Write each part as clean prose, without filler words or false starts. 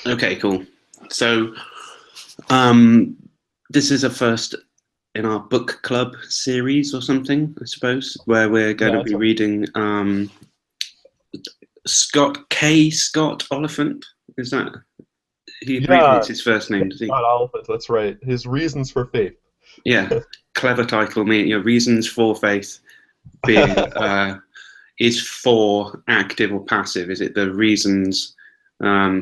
Okay, cool. So, this is a first in our book club series or something, I suppose, where we're going Yeah, to be reading Scott Oliphant. Is that he abbreviates yeah, his first name? Does he? Scott Oliphint, that's right. His reasons for faith. Yeah, clever title. Reasons for faith being is for active or passive? Is it the reasons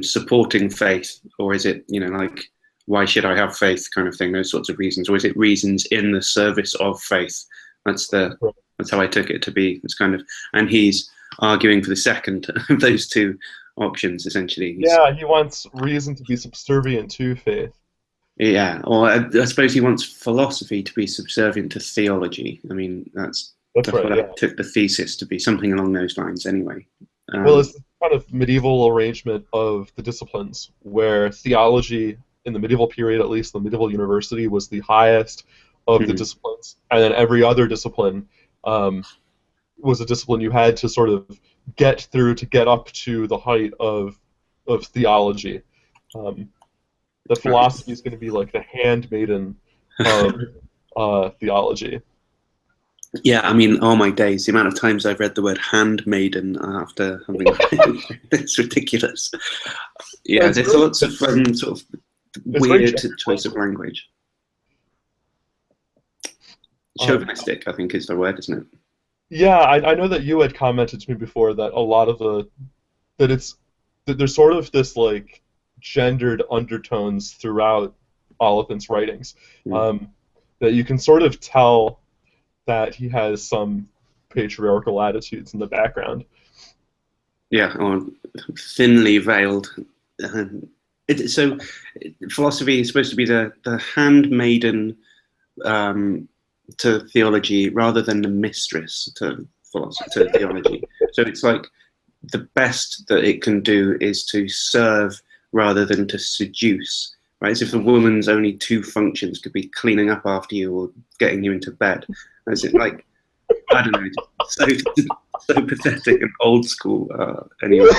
supporting faith, or is it like why should I have faith kind of thing? Those sorts of reasons, or is it reasons in the service of faith? That's how I took it to be. It's kind of, and he's arguing for the second of those two options essentially. Yeah, he wants reason to be subservient to faith. Yeah, or I suppose he wants philosophy to be subservient to theology. I mean, That's that's right, what I yeah. took the thesis to be, something along those lines anyway. Well, Um, it's kind of medieval arrangement of the disciplines where theology, in the medieval period at least, the medieval university was the highest of the mhm. disciplines, and then every other discipline um, was a discipline you had to sort of get through to get up to the height of theology. Um, the philosophy is going to be like the handmaiden of theology. Yeah, I mean, all my days, the amount of times I've read the word handmaiden after having it's ridiculous. Yeah, It's there's very, lots of sort of it's very weird choice of language. um, Chauvinistic, I think, is the word, isn't it? yeah, I know that you had commented to me before that a lot of that it's that there's sort of this like gendered undertones throughout Oliphant's writings, Mm. um, that you can sort of tell that he has some patriarchal attitudes in the background. Yeah, or thinly veiled. Um, so, philosophy is supposed to be the handmaiden to theology rather than the mistress to philosophy to theology. So it's like the best that it can do is to serve rather than to seduce. Right? As if a woman's only two functions could be cleaning up after you or getting you into bed. As it like I don't know, so so pathetic and old school. Anyway,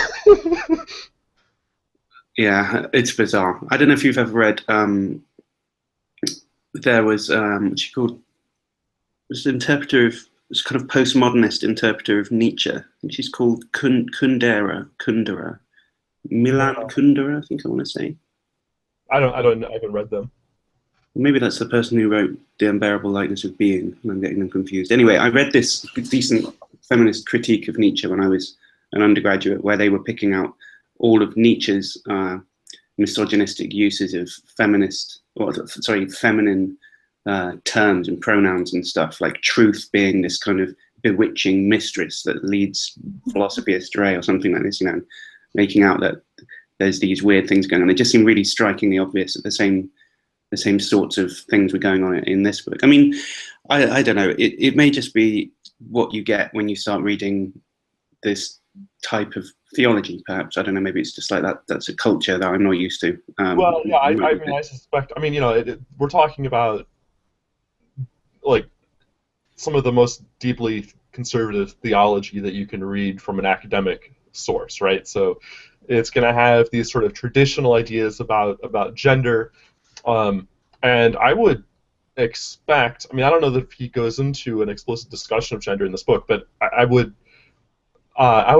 yeah, it's bizarre. I don't know if you've ever read. There was what's she called? Was an interpreter of, was kind of postmodernist interpreter of Nietzsche. I think she's called Kundera, Milan No, Kundera. I think I want to say. I haven't read them. Maybe that's the person who wrote The Unbearable Lightness of Being, and I'm getting them confused. Anyway, I read this decent feminist critique of Nietzsche when I was an undergraduate, where they were picking out all of Nietzsche's misogynistic uses of feminine terms and pronouns and stuff, like truth being this kind of bewitching mistress that leads philosophy astray or something like this, making out that there's these weird things going on. They just seem really strikingly obvious at the same sorts of things were going on in this book. I mean, I don't know. It may just be what you get when you start reading this type of theology, perhaps. I don't know. Maybe it's just like that. That's a culture that I'm not used to. Well, yeah, I mean, I suspect. I mean, we're talking about like some of the most deeply conservative theology that you can read from an academic source, right? So it's going to have these sort of traditional ideas about gender, um, and I would expect. I mean, I don't know that if he goes into an explicit discussion of gender in this book, but I would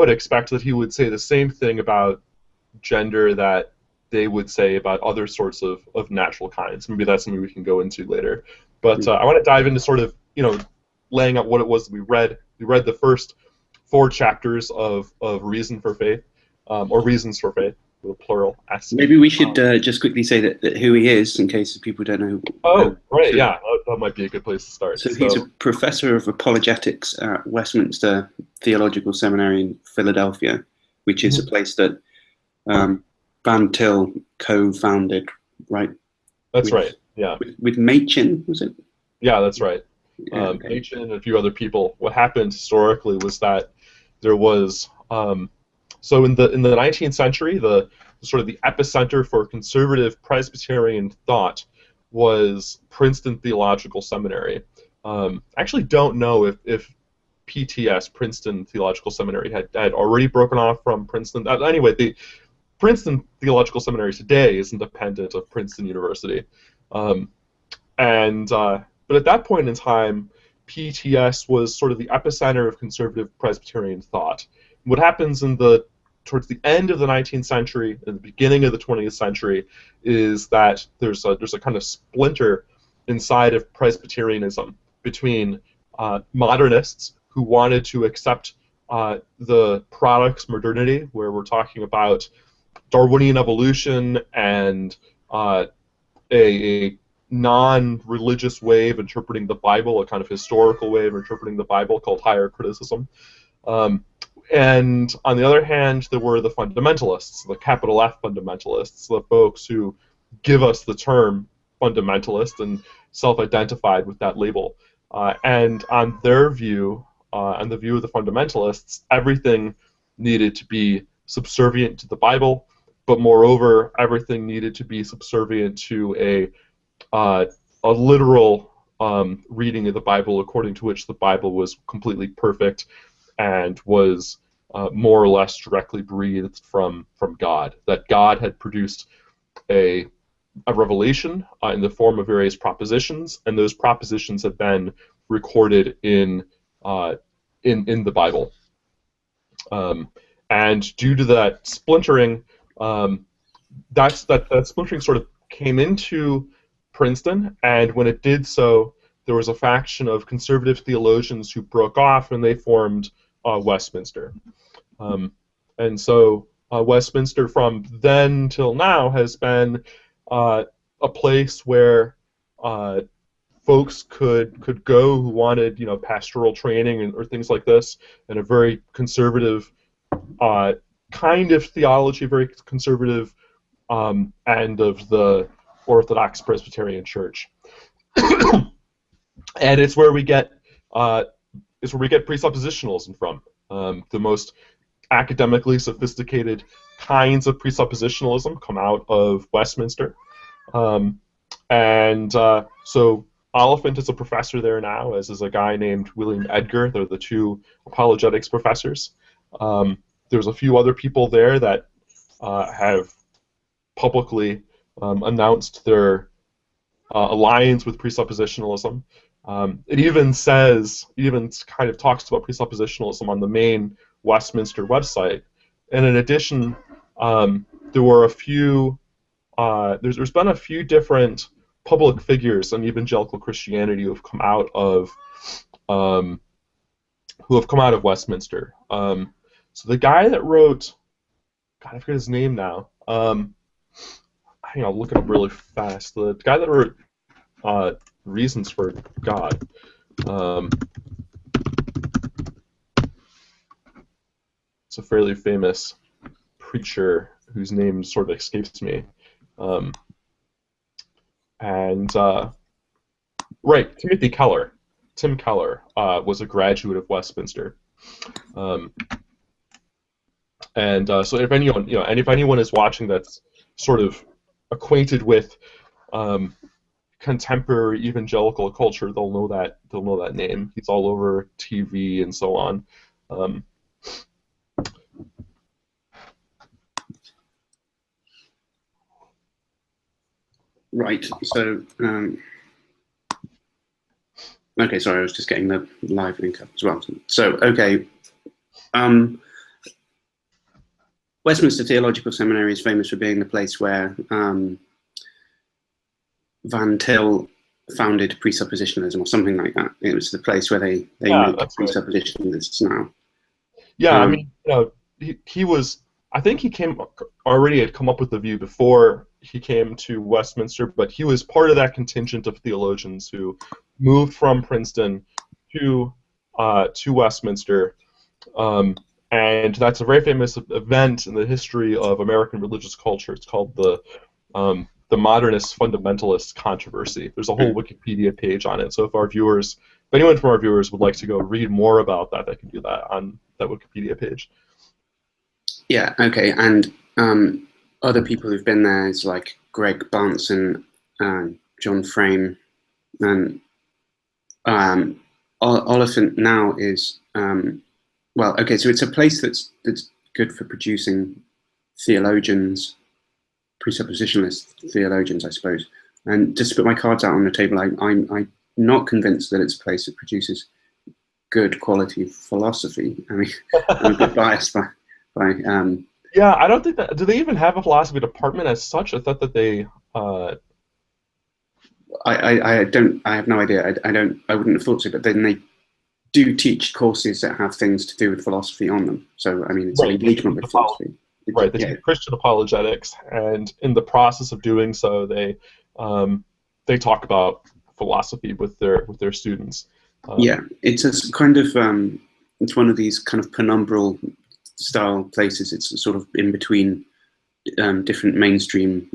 expect that he would say the same thing about gender that they would say about other sorts of natural kinds. Maybe that's something we can go into later. But I want to dive into sort of laying out what it was that we read. We read the first four chapters of Reason for Faith, or Reasons for Faith, with a plural S. Maybe we should just quickly say that who he is, in case people don't know. Oh, right, So, yeah, that might be a good place to start. so he's a professor of apologetics at Westminster Theological Seminary in Philadelphia, which is a place that Van Til co-founded, right? That's right. Yeah. With Machin, was it? Yeah, that's right. Yeah, okay. Machin and a few other people. What happened historically was that there was so in the 19th century, the sort of the epicenter for conservative Presbyterian thought was Princeton Theological Seminary. I actually don't know if PTS, Princeton Theological Seminary, had already broken off from Princeton. Anyway, Princeton Theological Seminary today is independent of Princeton University. But at that point in time, PTS was sort of the epicenter of conservative Presbyterian thought. What happens towards the end of the 19th century and the beginning of the 20th century is that there's a kind of splinter inside of Presbyterianism between modernists who wanted to accept the products modernity, where we're talking about Darwinian evolution and a non-religious way of interpreting the Bible, a kind of historical way of interpreting the Bible called higher criticism. And on the other hand, there were the fundamentalists, the capital F fundamentalists, the folks who give us the term fundamentalist and self-identified with that label. And on their view, on the view of the fundamentalists, everything needed to be subservient to the Bible, but moreover, everything needed to be subservient to a literal reading of the Bible, according to which the Bible was completely perfect and was more or less directly breathed from God. That God had produced a revelation in the form of various propositions, and those propositions have been recorded in the Bible. And due to that splintering, that splintering sort of came into Princeton, and when it did so, there was a faction of conservative theologians who broke off, and they formed Westminster. And so Westminster from then till now has been a place where folks could go who wanted, pastoral training or things like this, and a very conservative kind of theology, very conservative end of the Orthodox Presbyterian Church. And it's where we get presuppositionalism from. The most academically sophisticated kinds of presuppositionalism come out of Westminster. So Oliphint is a professor there now, as is a guy named William Edgar. They're the two apologetics professors. There's a few other people there that have publicly announced their alliance with presuppositionalism. It even kind of talks about presuppositionalism on the main Westminster website. And in addition, there were a few. There's been a few different public figures in evangelical Christianity who have come out of Westminster. So the guy that wrote, God, I forget his name now. Hang on, I'll look it up really fast. The guy that wrote Reasons for God. It's a fairly famous preacher whose name sort of escapes me. Right, Timothy Keller. Tim Keller was a graduate of Westminster. So if anyone, and if anyone is watching that's sort of acquainted with contemporary evangelical culture, they'll know that name. He's all over TV and so on. Right. So, okay. Sorry, I was just getting the live link up as well. So, okay. Westminster Theological Seminary is famous for being the place where Van Til founded presuppositionalism, or something like that. It was the place where they make presuppositionalists now. Yeah, I mean, he was. I think he already had come up with the view before he came to Westminster, but he was part of that contingent of theologians who moved from Princeton to Westminster, and that's a very famous event in the history of American religious culture. It's called the modernist fundamentalist controversy. There's a whole Wikipedia page on it. So if anyone from our viewers would like to go read more about that, they can do that on that Wikipedia page. Yeah, okay, and other people who've been there is like Greg Barnson, John Frame, and Oliphint now is, well, okay, so it's a place that's good for producing theologians, presuppositionalist theologians, I suppose. And just to put my cards out on the table, I'm not convinced that it's a place that produces good quality philosophy. I mean, I'm a bit biased by yeah, I don't think that. Do they even have a philosophy department as such? I thought that they. I don't. I have no idea. I don't. I wouldn't have thought so. But then they do teach courses that have things to do with philosophy on them. So I mean, it's an engagement with philosophy. Right. They teach Christian apologetics, and in the process of doing so, they talk about philosophy with their students. Yeah, it's a kind of it's one of these kind of penumbral style places. It's sort of in between different mainstream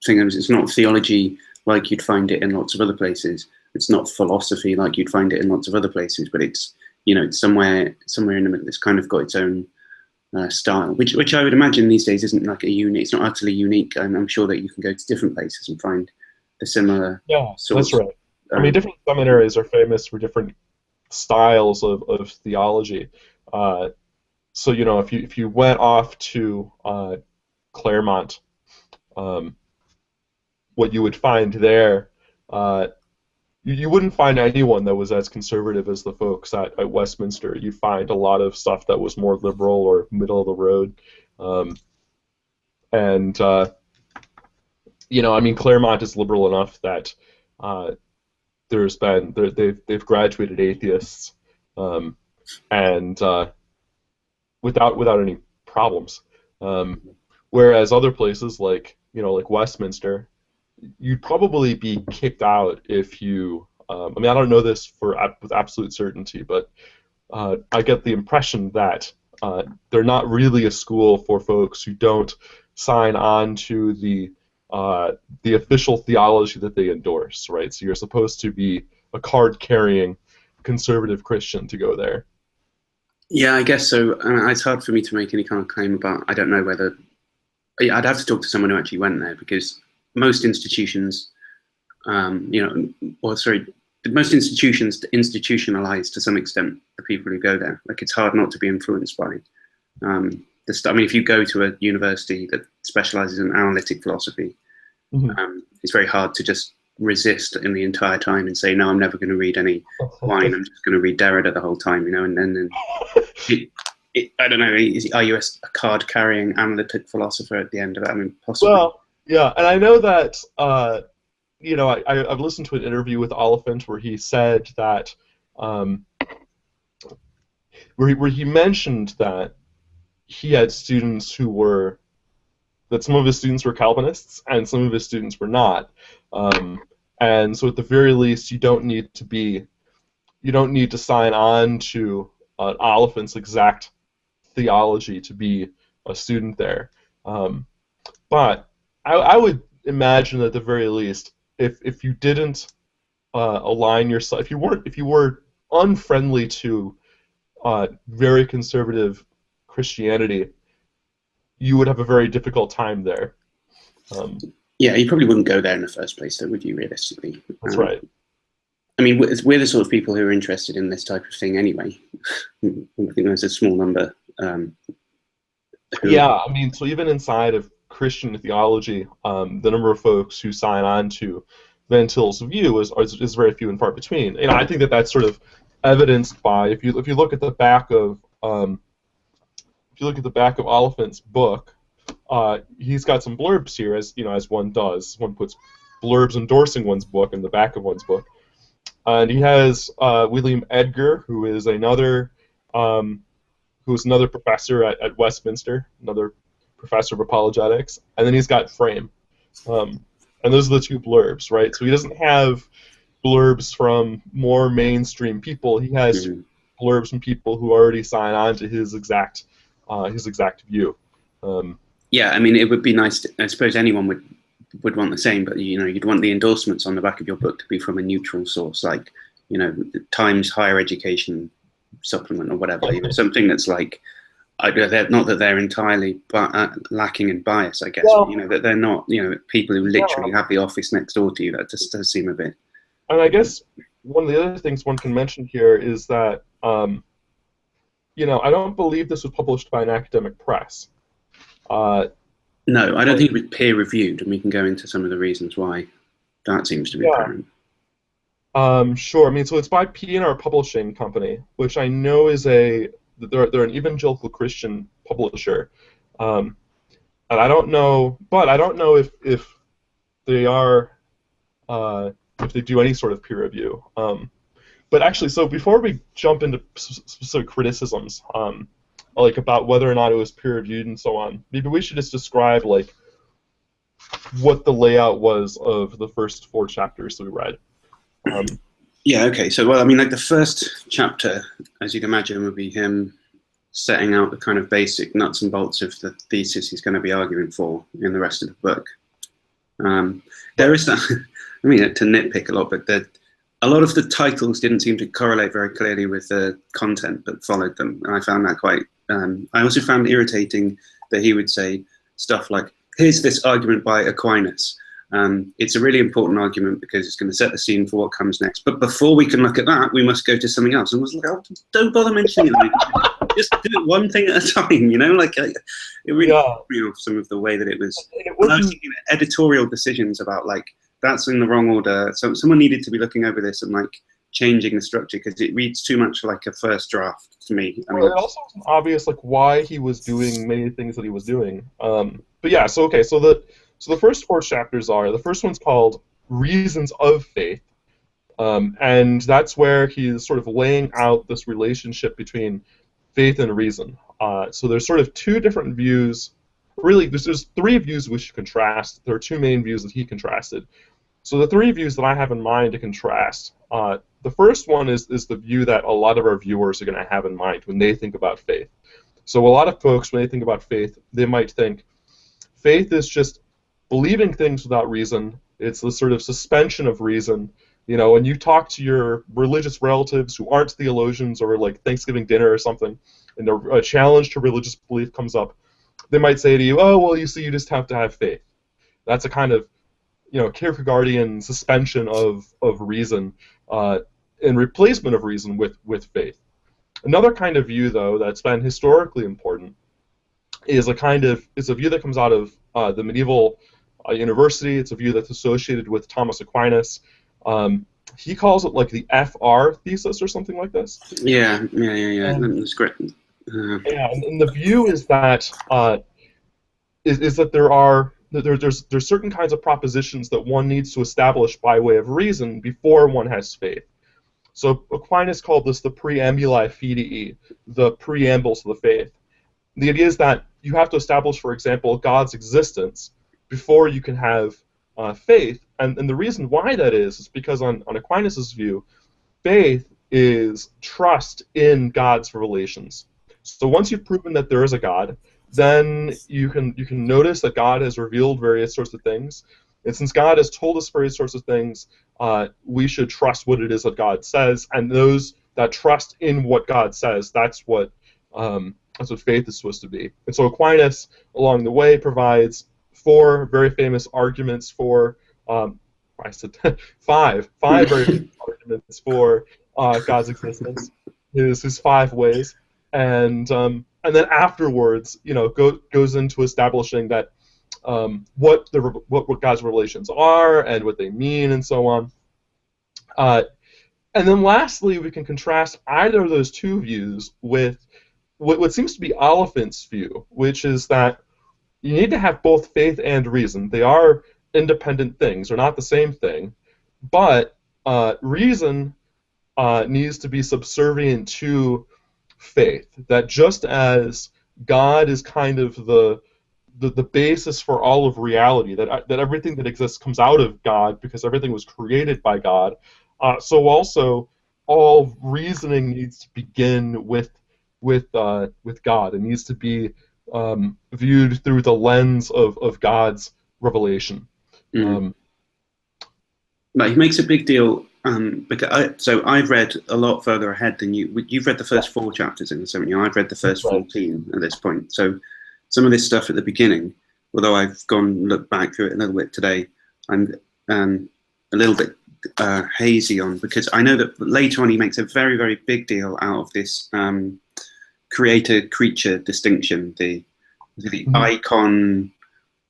things. It's not theology like you'd find it in lots of other places. It's not philosophy like you'd find it in lots of other places. But it's it's somewhere in the middle. It's kind of got its own style, which I would imagine these days isn't like a unique. It's not utterly unique, and I'm sure that you can go to different places and find the similar. Yeah, that's right. I mean, different seminaries are famous for different styles of theology. So if you went off to Claremont, what you would find there, you wouldn't find anyone that was as conservative as the folks at Westminster. You find a lot of stuff that was more liberal or middle of the road, and I mean, Claremont is liberal enough that they've graduated atheists, and without any problems. Whereas other places like Westminster, you'd probably be kicked out if you. I mean, I don't know this with absolute certainty, but I get the impression that they're not really a school for folks who don't sign on to the official theology that they endorse, right? So you're supposed to be a card-carrying conservative Christian to go there. Yeah, I guess so. It's hard for me to make any kind of claim about. I don't know whether. I'd have to talk to someone who actually went there, because most institutions, most institutions institutionalize to some extent the people who go there. Like, it's hard not to be influenced by I mean, if you go to a university that specializes in analytic philosophy, it's very hard to just resist in the entire time and say, no, I'm never going to read any Quine. I'm just going to read Derrida the whole time, and then I don't know. Are you a card-carrying analytic philosopher at the end of it? I mean, possibly. Well, yeah, and I know that I've listened to an interview with Oliphint where he said that where he mentioned that he had students that some of his students were Calvinists and some of his students were not, and so at the very least you don't need to sign on to Oliphint's exact theology to be a student there, but I would imagine at the very least, if you didn't align yourself, if you were unfriendly to very conservative Christianity, you would have a very difficult time there. Yeah, you probably wouldn't go there in the first place, though, would you, realistically? That's right. I mean, we're the sort of people who are interested in this type of thing anyway. I think there's a small number. Yeah, I mean, so even inside of Christian theology, the number of folks who sign on to Van Til's view is very few and far between. I think that's sort of evidenced by if you look at the back of Oliphant's book, he's got some blurbs here, as one does. One puts blurbs endorsing one's book in the back of one's book, and he has William Edgar, who is another professor at Westminster, another professor of apologetics, and then he's got Frame, and those are the two blurbs, right? So he doesn't have blurbs from more mainstream people. He has blurbs from people who already sign on to his exact view. Yeah, I mean, it would be nice. I suppose anyone would want the same, but you'd want the endorsements on the back of your book to be from a neutral source, like Times Higher Education Supplement or whatever. Something that's like, not that they're entirely lacking in bias, I guess. Well, but, that they're not, people who literally have the office next door to you. That just does seem a bit. And I guess one of the other things one can mention here is that, I don't believe this was published by an academic press. No, I don't think it was peer-reviewed, and we can go into some of the reasons why that seems to be Yeah. apparent. Sure. I mean, so it's by P&R Publishing Company, which I know is they're an evangelical Christian publisher, and I don't know, but I don't know if they are if they do any sort of peer review. But actually, so before we jump into specific criticisms, like about whether or not it was peer reviewed and so on, maybe we should just describe like what the layout was of the first 4 chapters that we read. Yeah, okay. So, well, I mean, like the first chapter, as you can imagine, would be him setting out the kind of basic nuts and bolts of the thesis he's going to be arguing for in the rest of the book. There is that, I mean, to nitpick a lot, but a lot of the titles didn't seem to correlate very clearly with the content that followed them. And I found that quite, I also found irritating that he would say stuff like, here's this argument by Aquinas. It's a really important argument because it's going to set the scene for what comes next. But before we can look at that, we must go to something else. And I was like, oh, don't bother mentioning it. Just do it one thing at a time, you know? Like, it really threw me off some of the way that it was. And I was thinking editorial decisions about, like, that's in the wrong order. So someone needed to be looking over this and, like, changing the structure because it reads too much like a first draft to me. I mean, it also wasn't obvious, like, why he was doing many things that he was doing. But yeah, so, okay, so the first 4 chapters are, the first one's called Reasons of Faith, and that's where he's sort of laying out this relationship between faith and reason. So there's sort of 2 different views. Really, there's 3 views we should contrast. There are 2 main views that he contrasted. So the 3 views that I have in mind to contrast, the first one is the view that a lot of our viewers are going to have in mind when they think about faith. So a lot of folks, when they think about faith, they might think faith is just believing things without reason. It's the sort of suspension of reason. You know, when you talk to your religious relatives who aren't theologians or like Thanksgiving dinner or something, and a challenge to religious belief comes up, they might say to you, oh, well, you see, you just have to have faith. That's a kind of, you know, Kierkegaardian suspension of reason in replacement of reason with faith. Another kind of view, though, that's been historically important is a view that comes out of the medieval university. It's a view that's associated with Thomas Aquinas. He calls it like the FR thesis or something like this. Yeah. That's great. Yeah, and the view is that is that there's certain kinds of propositions that one needs to establish by way of reason before one has faith. So Aquinas called this the preambuli fidei, the preambles of the faith. The idea is that you have to establish, for example, God's existence before you can have faith. And the reason why that is because on Aquinas' view, faith is trust in God's revelations. So once you've proven that there is a God, then you can notice that God has revealed various sorts of things. And since God has told us various sorts of things, we should trust what it is that God says. And that trust in what God says, that's what faith is supposed to be. And so Aquinas, along the way, provides 4 very famous arguments for, I said 5 very famous arguments for God's existence. His 5 ways, and then afterwards, you know, goes into establishing that what God's revelations are and what they mean and so on. And then lastly, we can contrast either of those 2 views with what seems to be Oliphint's view, which is that you need to have both faith and reason. They are independent things. They're not the same thing. But reason needs to be subservient to faith. That just as God is kind of the basis for all of reality, that everything that exists comes out of God because everything was created by God, so also all reasoning needs to begin with God. It needs to be viewed through the lens of God's revelation. But he makes a big deal because I've read a lot further ahead than you. You've read the first 4 chapters in the seminary. I've read the first 14 at this point. So some of this stuff at the beginning, although I've looked back through it a little bit today, I'm a little bit hazy on, because I know that later on he makes a very, very big deal out of this creator-creature distinction, the the icon,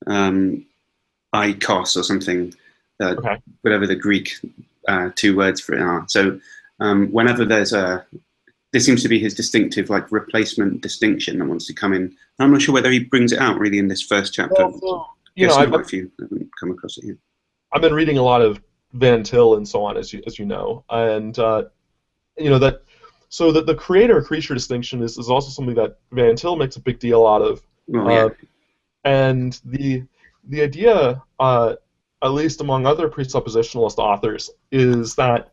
ikos or something, Okay. whatever the Greek two words for it are. So whenever this seems to be his distinctive, like, replacement distinction that wants to come in. I'm not sure whether he brings it out really in this first chapter. Well, so, you know, Not if you haven't come across it yet. I've been reading a lot of Van Til and so on, as you know, and you know that. So that the creator-creature distinction is also something that Van Til makes a big deal out of. Well, yeah. And the idea, at least among other presuppositionalist authors, is that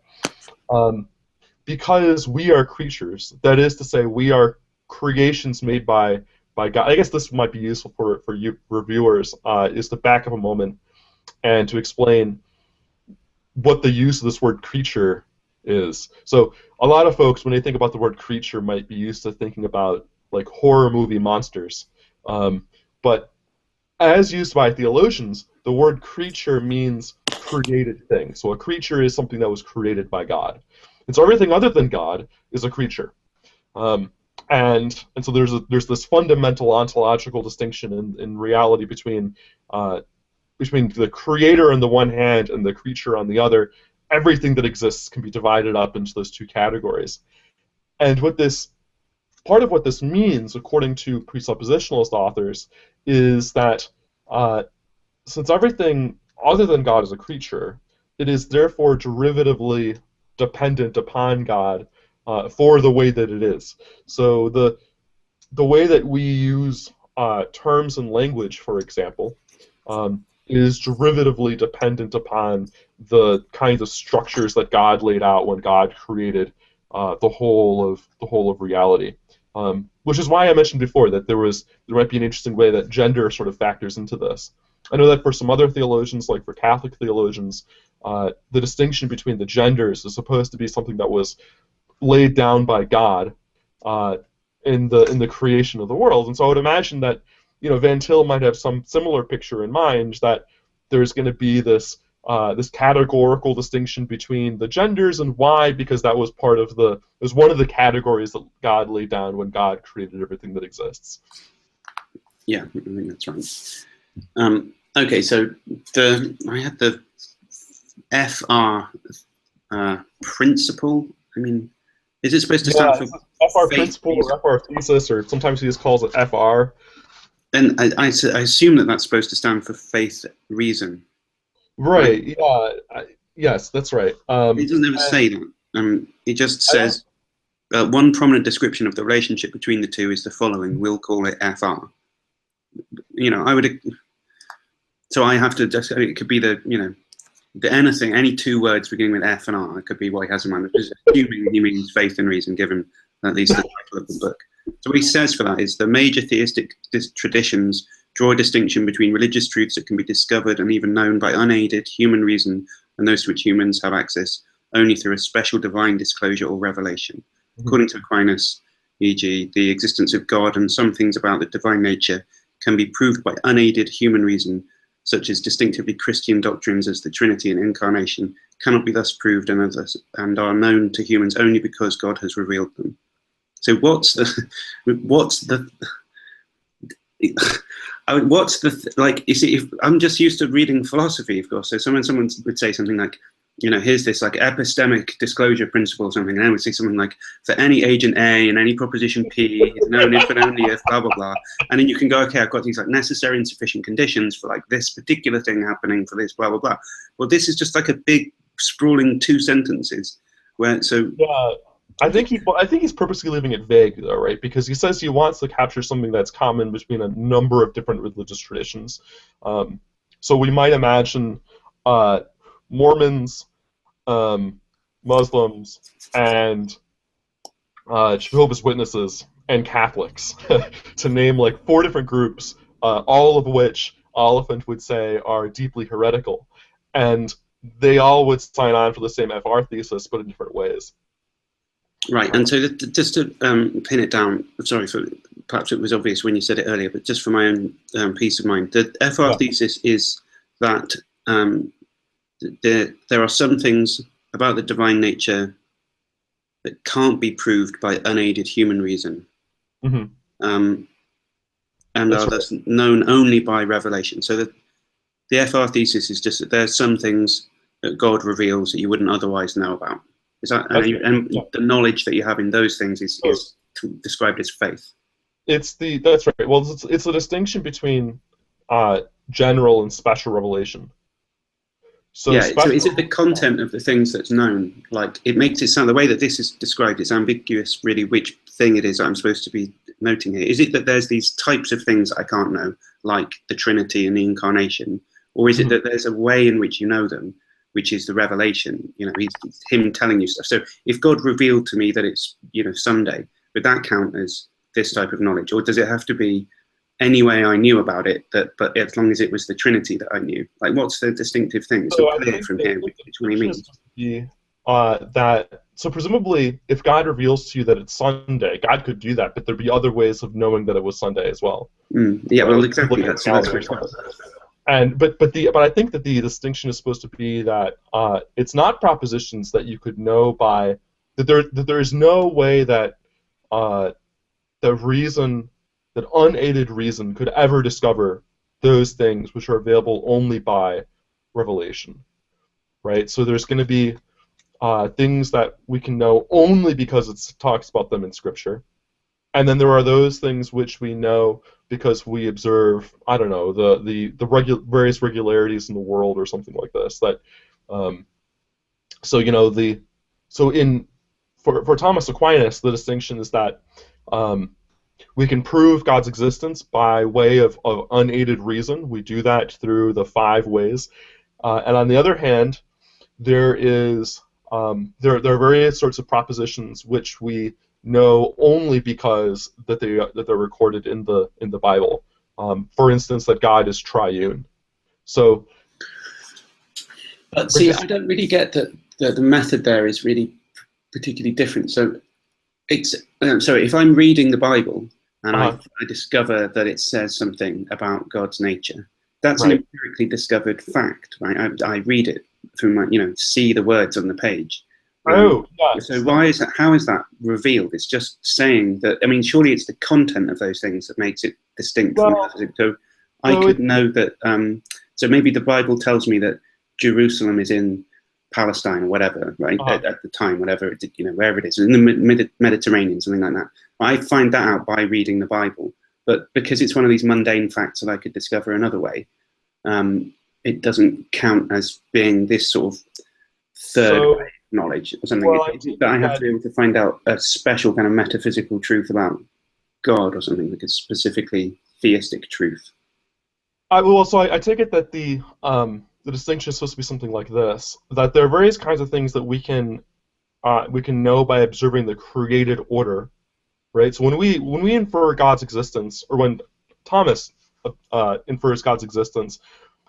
because we are creatures, that is to say, we are creations made by God. I guess this might be useful for you reviewers, is to back up a moment and to explain what the use of this word creature is. So a lot of folks, when they think about the word creature, might be used to thinking about like horror movie monsters. But as used by theologians, the word creature means created thing. So a creature is something that was created by God. And so everything other than God is a creature. And so there's this fundamental ontological distinction in reality between the creator on the one hand and the creature on the other. Everything that exists can be divided up into those two categories. And part of what this means, according to presuppositionalist authors, is that since everything other than God is a creature, it is therefore derivatively dependent upon God for the way that it is. So the way that we use terms and language, for example, is derivatively dependent upon the kinds of structures that God laid out when God created the whole of reality. Which is why I mentioned before that there might be an interesting way that gender sort of factors into this. I know that for some other theologians, like for Catholic theologians, the distinction between the genders is supposed to be something that was laid down by God in the creation of the world. And so I would imagine that Van Til might have some similar picture in mind, that there's going to be this categorical distinction between the genders, and why? Because that was one of the categories that God laid down when God created everything that exists. Yeah, I think that's right. Okay, so I had the FR principle. I mean, is it supposed to stand for FR principle or FR thesis, or sometimes he just calls it FR? And I assume that that's supposed to stand for faith reason. Right. Yeah. Yes, that's right. It doesn't ever say that. It just says one prominent description of the relationship between the two is the following. We'll call it FR. So I have to just. It could be anything, any two words beginning with F and R. It could be what he has in mind. Just assuming he means faith and reason, given at least the title of the book. So what he says for that is the major theistic traditions draw a distinction between religious truths that can be discovered and even known by unaided human reason and those to which humans have access only through a special divine disclosure or revelation. According to Aquinas, e.g., the existence of God and some things about the divine nature can be proved by unaided human reason, such as distinctively Christian doctrines as the Trinity and Incarnation, cannot be thus proved and are known to humans only because God has revealed them. So what's the like? You see, if I'm just used to reading philosophy, of course. So someone would say something like, here's this like epistemic disclosure principle or something, and I would say something like, for any agent A and any proposition P is known if and only if blah blah blah, and then you can go, okay, I've got these like necessary and sufficient conditions for like this particular thing happening for this blah blah blah. Well, this is just like a big sprawling two sentences where yeah. I think he's purposely leaving it vague, though, right? Because he says he wants to capture something that's common between a number of different religious traditions. So we might imagine Mormons, Muslims, and Jehovah's Witnesses and Catholics, to name like 4 different groups, all of which Oliphint would say are deeply heretical, and they all would sign on for the same FR thesis, but in different ways. Right, and so just to pin it down, sorry for perhaps it was obvious when you said it earlier, but just for my own peace of mind, the FR thesis is that there are some things about the divine nature that can't be proved by unaided human reason. Mm-hmm. and That's are thus known only by revelation. So the FR thesis is just that there's some things that God reveals that you wouldn't otherwise know about. Is that, and the knowledge that you have in those things is described as faith. That's right. Well, it's a distinction between general and special revelation. So so is it the content of the things that's known? Like, it makes it sound, the way that this is described, it's ambiguous really which thing it is I'm supposed to be noting here. Is it that there's these types of things I can't know, like the Trinity and the Incarnation? Or is it that there's a way in which you know them, which is the revelation? You know, it's him telling you stuff. So if God revealed to me that it's, Sunday, would that count as this type of knowledge? Or does it have to be any way I knew about it, but as long as it was the Trinity that I knew? Like, what's the distinctive thing? It's not clear from here which one he means. So presumably, if God reveals to you that it's Sunday, God could do that, but there'd be other ways of knowing that it was Sunday as well. Yeah, well, exactly. That's right. But I think that the distinction is supposed to be that it's not propositions that you could know by that there is no way that that unaided reason could ever discover those things which are available only by revelation, right? So there's going to be things that we can know only because it talks about them in Scripture, and then there are those things which we know because we observe, I don't know, the various regularities in the world or something like this. That for Thomas Aquinas, the distinction is that we can prove God's existence by way of unaided reason. We do that through the 5 ways, and on the other hand, there are various sorts of propositions which we know only because that they're recorded in the Bible. For instance, that God is triune. So, but see, I don't really get that the method there is really particularly different. So it's if I'm reading the Bible and I discover that it says something about God's nature, that's an empirically discovered fact, right? I read it through my, see the words on the page. Yes. So why is that? How is that revealed? It's just saying that. I mean, surely it's the content of those things that makes it distinct. So I could know that. So maybe the Bible tells me that Jerusalem is in Palestine or whatever, right? At the time, whatever wherever it is, in the Mediterranean, something like that. I find that out by reading the Bible. But because it's one of these mundane facts that I could discover another way, it doesn't count as being this sort of third way knowledge or something. That I have to be able to find out a special kind of metaphysical truth about God or something, like a specifically theistic truth. I take it that the distinction is supposed to be something like this: that there are various kinds of things that we can know by observing the created order, right? So when we infer God's existence, or when Thomas infers God's existence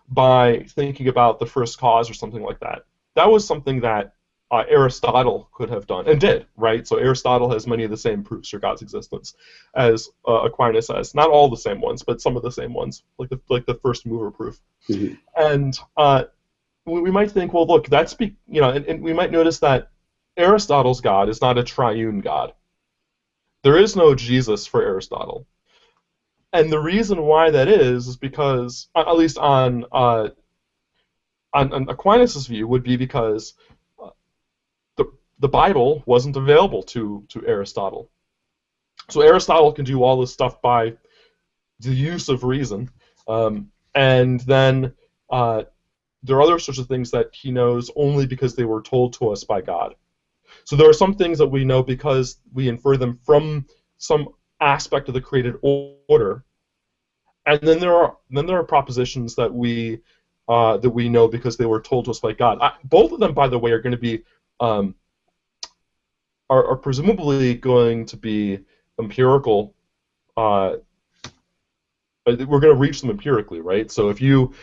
by thinking about the first cause or something like that, that was something that Aristotle could have done and did, right? So Aristotle has many of the same proofs for God's existence as Aquinas has. Not all the same ones, but some of the same ones, like the first mover proof. Mm-hmm. And we might think, well, look, and we might notice that Aristotle's God is not a triune God. There is no Jesus for Aristotle, and the reason why that is because, at least on Aquinas' view, would be because the Bible wasn't available to Aristotle. So Aristotle can do all this stuff by the use of reason, and then there are other sorts of things that he knows only because they were told to us by God. So there are some things that we know because we infer them from some aspect of the created order, and then there are propositions that we know because they were told to us by God. Both of them, by the way, are going to be are presumably going to be empirical. We're going to reach them empirically, right? So if you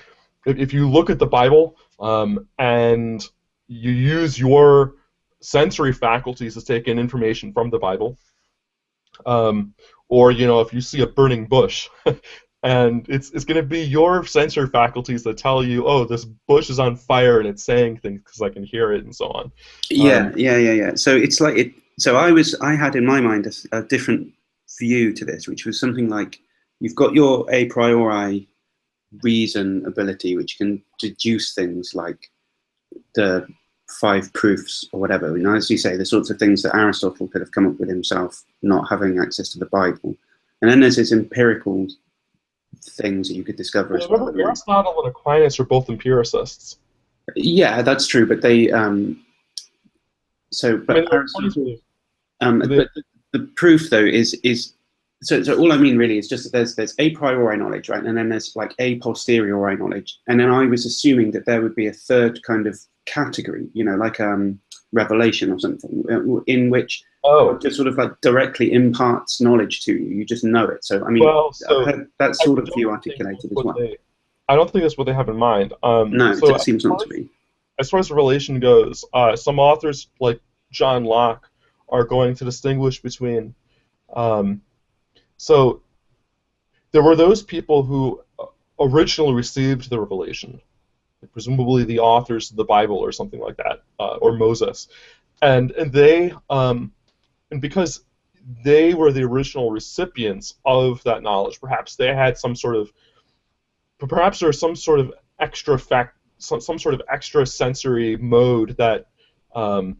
look at the Bible and you use your sensory faculties to take in information from the Bible, or if you see a burning bush, and it's going to be your sensory faculties that tell you, oh, this bush is on fire and it's saying things because I can hear it and so on. Yeah. So it's like it. So I had in my mind a different view to this, which was something like you've got your a priori reason ability, which can deduce things like the 5 proofs or whatever. And as you say, the sorts of things that Aristotle could have come up with himself, not having access to the Bible. And then there's this empirical things that you could discover as well. Remember, Aristotle and Aquinas are both empiricists. Yeah, that's true, but they Aristotle, but the proof though is so all I mean really is just that there's a priori knowledge, right, and then there's like a posteriori knowledge, and then I was assuming that there would be a third kind of category, you know, like revelation or something, in which just sort of like directly imparts knowledge to you. You just know it. So I mean, I've heard that sort of view articulated as well. I don't think that's what they have in mind. No, so it seems not to be. As far as revelation goes, some authors like John Locke are going to distinguish between. So there were those people who originally received the revelation, presumably the authors of the Bible or something like that, or Moses, and they and because they were the original recipients of that knowledge, perhaps they had some sort of, perhaps there's some sort of extra some sort of extra sensory mode that that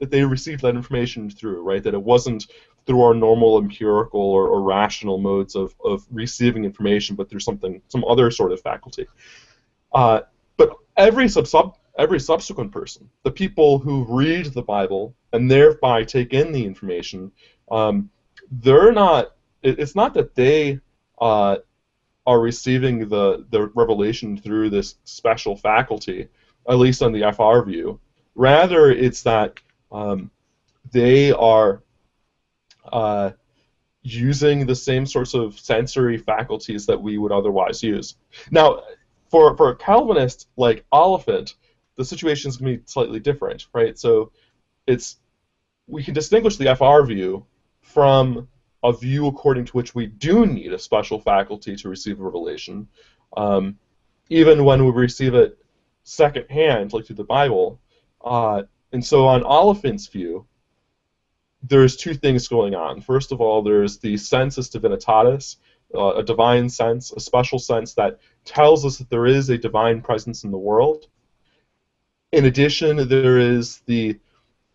they received that information through, right? That it wasn't through our normal empirical or rational modes of receiving information, but through some other sort of faculty. But every subsequent person, the people who read the Bible and thereby take in the information, they're not. It's not that they are receiving the revelation through this special faculty, at least on the FR view. Rather, it's that they are using the same sorts of sensory faculties that we would otherwise use. Now, for a Calvinist like Oliphint, the situation is going to be slightly different, right? So we can distinguish the FR view from a view according to which we do need a special faculty to receive a revelation, even when we receive it secondhand, like through the Bible. And so on Oliphant's view, there's 2 things going on. First of all, there's the sensus divinitatis, a divine sense, a special sense that tells us that there is a divine presence in the world. In addition, there is the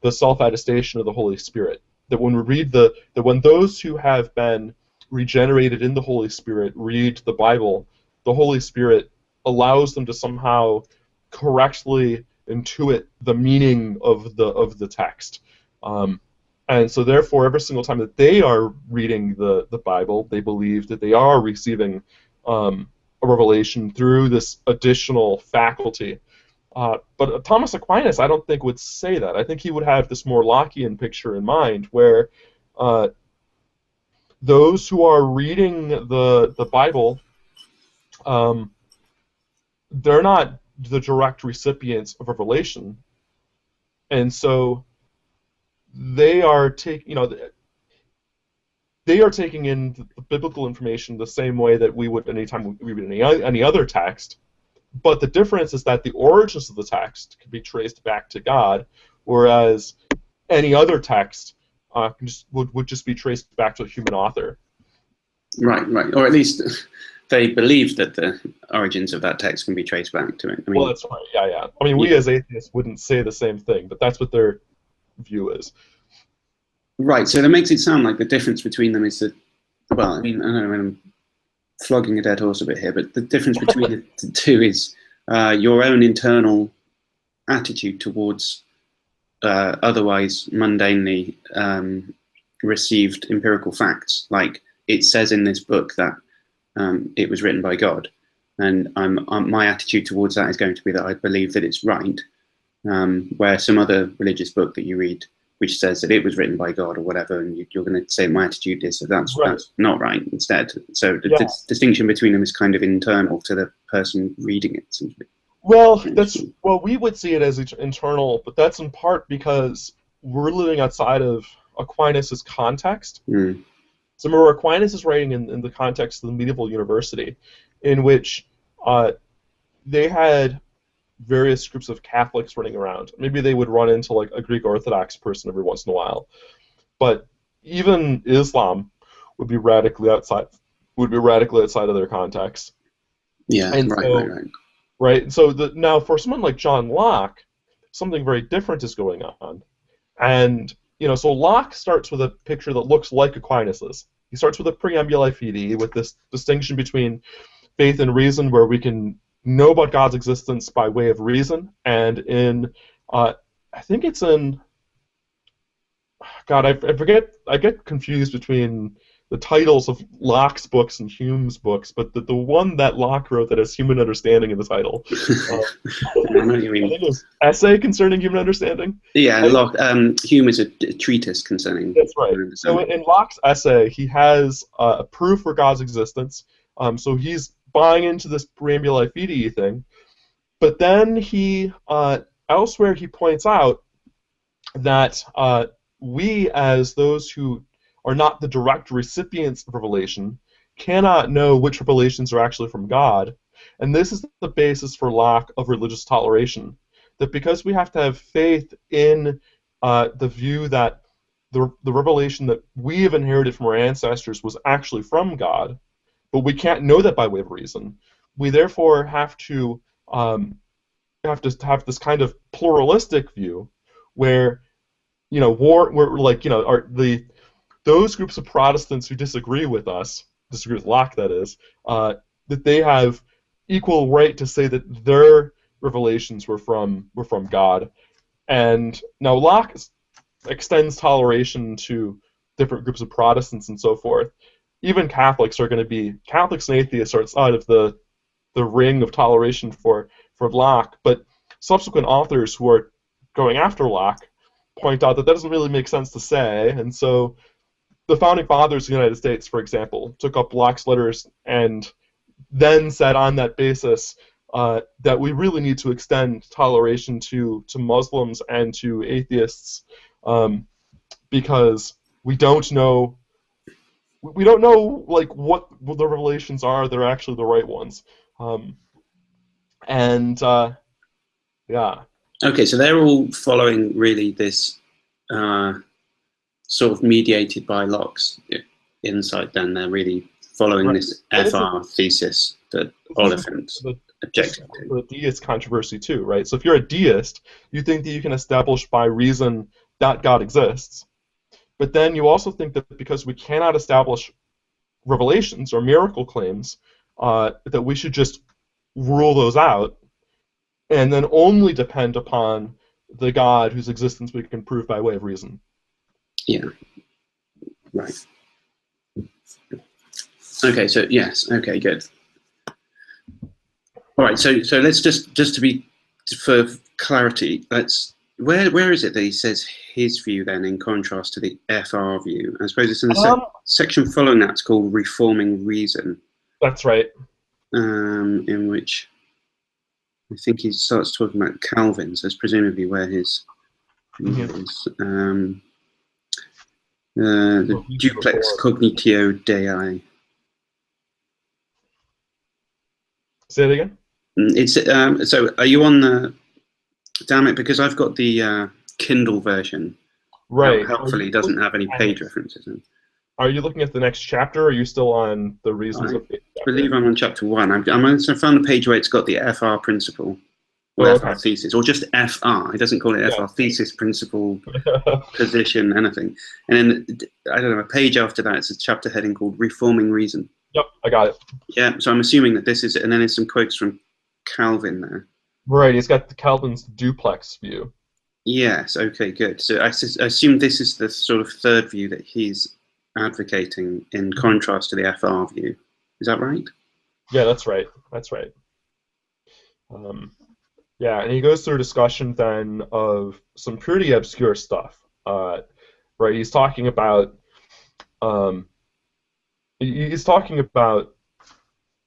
self-attestation of the Holy Spirit. That when we read that when those who have been regenerated in the Holy Spirit read the Bible, the Holy Spirit allows them to somehow correctly intuit the meaning of the text. And so therefore, every single time that they are reading the Bible, they believe that they are receiving a revelation through this additional faculty. But Thomas Aquinas, I don't think, would say that. I think he would have this more Lockean picture in mind, where those who are reading the Bible, they're not the direct recipients of revelation, and so they are taking in the biblical information the same way that we would anytime we read any other text. But the difference is that the origins of the text can be traced back to God, whereas any other text would just be traced back to a human author. Right, or at least they believe that the origins of that text can be traced back to it. I mean, well, that's right. Yeah. I mean, we as atheists wouldn't say the same thing, but that's what their view is. Right. So that makes it sound like the difference between them is that. Well, I mean, I don't know. I'm flogging a dead horse a bit here, but the difference between the 2 is your own internal attitude towards otherwise mundanely received empirical facts. Like it says in this book that it was written by God, and my attitude towards that is going to be that I believe that it's right, where some other religious book that you read which says that it was written by God or whatever, and you're going to say my attitude is that that's not right instead. So the distinction between them is kind of internal to the person reading it. Well, we would see it as internal, but that's in part because we're living outside of Aquinas' context. Mm. So remember, Aquinas is writing in the context of the medieval university, in which they had various groups of Catholics running around. Maybe they would run into like a Greek Orthodox person every once in a while. But even Islam would be radically outside of their context. Yeah, And right. Right. So now for someone like John Locke, something very different is going on. And so Locke starts with a picture that looks like Aquinas's. He starts with a preambuli fide, with this distinction between faith and reason, where we can know about God's existence by way of reason, and I think it's in, God, I forget, I get confused between the titles of Locke's books and Hume's books, but the one that Locke wrote that has human understanding in the title, I know what you mean. I think it was Essay Concerning Human Understanding. Yeah, Locke, Hume is a treatise concerning. That's right. So in Locke's essay, he has a proof for God's existence. So he's buying into this preambuli fide thing, but then he elsewhere he points out that we, as those who are not the direct recipients of revelation, cannot know which revelations are actually from God. And this is the basis for Locke of religious toleration. That because we have to have faith in the view that the revelation that we have inherited from our ancestors was actually from God, but we can't know that by way of reason, we therefore have to have this kind of pluralistic view where those groups of Protestants who disagree with Locke, that is, that they have equal right to say that their revelations were from God. And now Locke extends toleration to different groups of Protestants and so forth. Even Catholics and atheists are outside of the ring of toleration for Locke, but subsequent authors who are going after Locke point out that doesn't really make sense to say, and so the founding fathers of the United States, for example, took up Locke's letters and then said on that basis that we really need to extend toleration to Muslims and to atheists because we don't know like what the revelations are that are actually the right ones, yeah. Okay, so they're all following really this sort of mediated by Locke's insight. Then they're really following this FR thesis that Oliphint objected to. The deist controversy too, right? So if you're a deist, you think that you can establish by reason that God exists, but then you also think that because we cannot establish revelations or miracle claims, that we should just rule those out and then only depend upon the God whose existence we can prove by way of reason. Yeah. Right. Okay. So yes. Okay. Good. All right. So let's just to be for clarity. Where is it that he says his view then in contrast to the FR view? I suppose it's in the section following that's called Reforming Reason. That's right. In which I think he starts talking about Calvin, so it's presumably where his view is. The duplex cognitio Dei. Say it again. It's so. Are you on the? Damn it! Because I've got the Kindle version. Right. Helpfully, doesn't have any page references. Are you looking at the next chapter, or are you still on the reasons of the chapter? I believe I'm on chapter 1. I found a page where it's got the FR principle, or FR thesis, or just FR. It doesn't call it FR thesis, principle, position, anything. And then, I don't know, a page after that, it's a chapter heading called Reforming Reason. Yep, I got it. Yeah, so I'm assuming that this is, and then there's some quotes from Calvin there. Right, he's got Calvin's duplex view. Yes, okay, good. So I assume this is the sort of third view that he's advocating in contrast to the FR view. Is that right? Yeah, that's right. Yeah, and he goes through a discussion then of some pretty obscure stuff. Right, he's talking about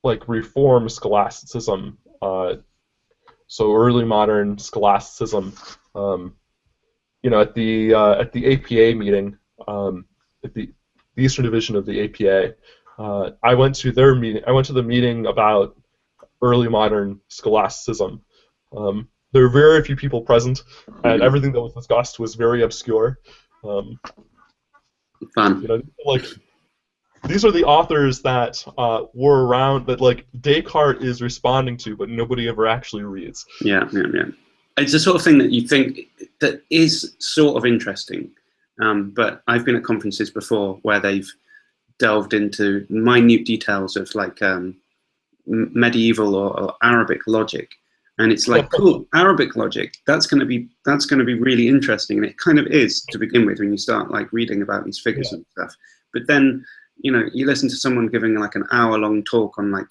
like Reform scholasticism, so early modern scholasticism. At the APA meeting, at the Eastern Division of the APA, I went to their meeting. I went to the meeting about early modern scholasticism. There were very few people present, and everything that was discussed was very obscure. Fun. these are the authors that were around that like Descartes is responding to, but nobody ever actually reads. Yeah. It's the sort of thing that you think that is sort of interesting, but I've been at conferences before where they've delved into minute details of like medieval or Arabic logic, and it's like, cool, Arabic logic, that's going to be really interesting, and it kind of is to begin with when you start like reading about these figures and stuff. But then you listen to someone giving like an hour-long talk on like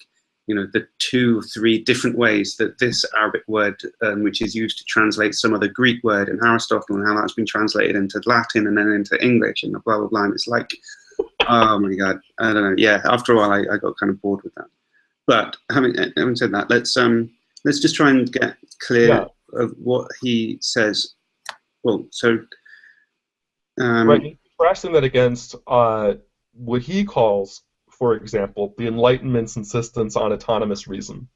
the 2 or 3 different ways that this Arabic word, which is used to translate some other Greek word in Aristotle, and how that's been translated into Latin and then into English and blah blah blah. And it's like, oh my god, I don't know. Yeah, after a while, I got kind of bored with that. But having said that, let's just try and get clear of what he says. Well, so right, contrasting that against what he calls, for example, the Enlightenment's insistence on autonomous reason.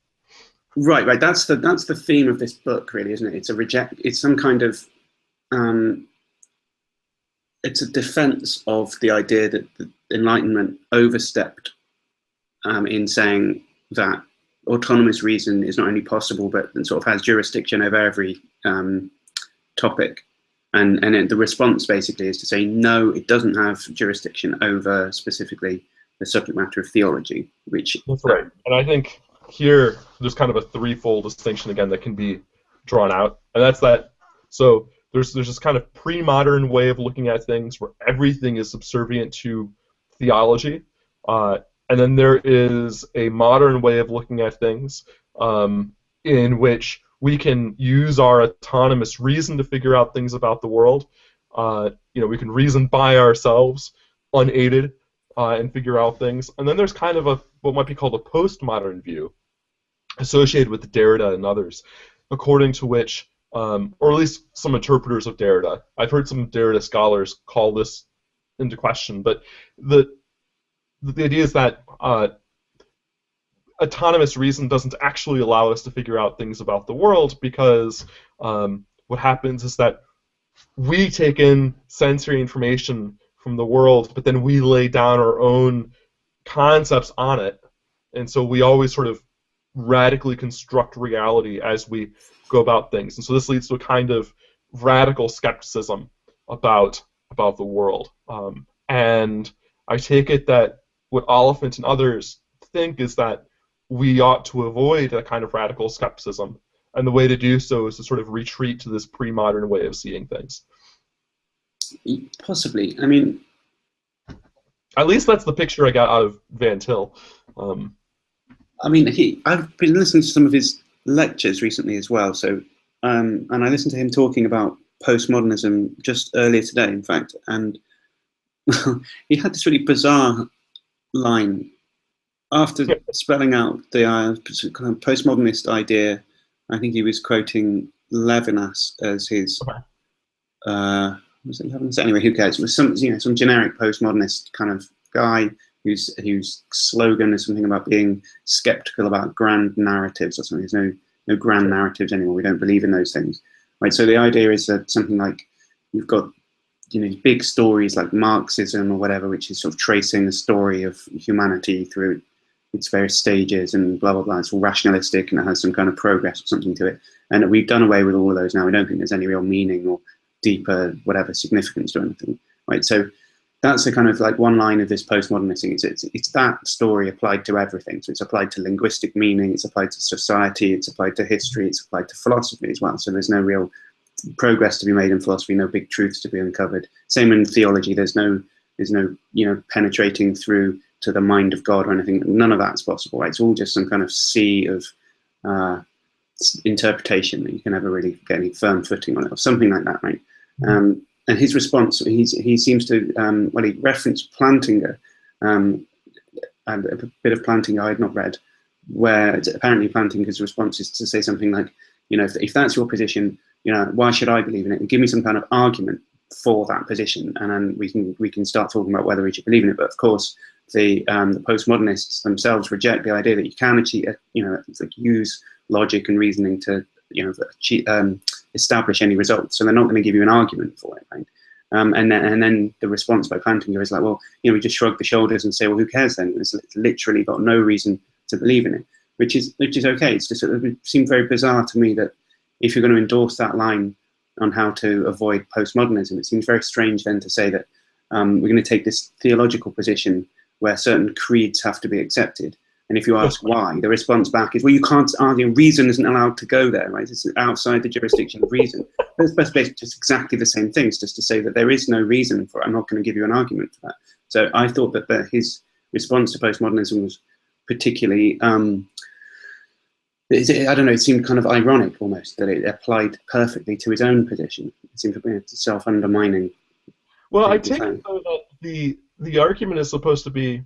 Right. That's the theme of this book, really, isn't it? It's some kind of it's a defense of the idea that the Enlightenment overstepped in saying that autonomous reason is not only possible, but sort of has jurisdiction over every topic. And the response basically is to say, no, it doesn't have jurisdiction over specifically the subject matter of theology, which... That's right. And I think here there's kind of a threefold distinction again that can be drawn out. And that's that, so there's this kind of pre-modern way of looking at things where everything is subservient to theology. And then there is a modern way of looking at things in which we can use our autonomous reason to figure out things about the world. We can reason by ourselves, unaided, and figure out things. And then there's kind of what might be called a postmodern view associated with Derrida and others, according to which, or at least some interpreters of Derrida, I've heard some Derrida scholars call this into question, but the idea is that autonomous reason doesn't actually allow us to figure out things about the world, because what happens is that we take in sensory information from the world, but then we lay down our own concepts on it, and so we always sort of radically construct reality as we go about things. And so this leads to a kind of radical skepticism about the world. And I take it that what Oliphint and others think is that we ought to avoid that kind of radical skepticism, and the way to do so is to sort of retreat to this pre-modern way of seeing things. Possibly. I mean, at least that's the picture I got out of Van Til. I mean, I've been listening to some of his lectures recently as well. So, and I listened to him talking about postmodernism just earlier today, in fact, and he had this really bizarre line after spelling out the kind of postmodernist idea. I think he was quoting Levinas as his. Was it Levinas? Anyway, who cares? It was some generic postmodernist kind of guy whose slogan is something about being skeptical about grand narratives or something. There's no grand narratives anymore. We don't believe in those things, right? So the idea is that something like you've got big stories like Marxism or whatever, which is sort of tracing the story of humanity through its various stages and blah blah blah. It's all rationalistic and it has some kind of progress or something to it. And we've done away with all of those now. We don't think there's any real meaning or deeper whatever significance to anything, right? So that's a kind of like one line of this postmodernist thing. It's that story applied to everything. So it's applied to linguistic meaning, it's applied to society, it's applied to history, it's applied to philosophy as well. So there's no real progress to be made in philosophy, no big truths to be uncovered. Same in theology. There's no penetrating through to the mind of God or anything. None of that's possible, right? It's all just some kind of sea of interpretation that you can never really get any firm footing on it, or something like that, right? And his response, he seems to, he referenced Plantinga, and a bit of Plantinga I had not read, where apparently Plantinga's response is to say something like, if that's your position, why should I believe in it? And give me some kind of argument for that position, and then we can start talking about whether we should believe in it. But of course, the postmodernists themselves reject the idea that you can actually, use logic and reasoning to, establish any results. So they're not going to give you an argument for it, right? And then the response by Plantinga is like, well, we just shrug the shoulders and say, well, who cares then? It's literally got no reason to believe in it, which is okay. It's just, it seemed very bizarre to me that if you're going to endorse that line on how to avoid postmodernism, it seems very strange then to say that we're going to take this theological position where certain creeds have to be accepted. And if you ask why, the response back is, well, you can't argue reason isn't allowed to go there, right? It's outside the jurisdiction of reason. That's basically just exactly the same thing. It's just to say that there is no reason for it. I'm not going to give you an argument for that. So I thought that his response to postmodernism was particularly, I don't know, it seemed kind of ironic almost, that it applied perfectly to his own position. It seemed to be self-undermining. Well, I take it though that the argument is supposed to be,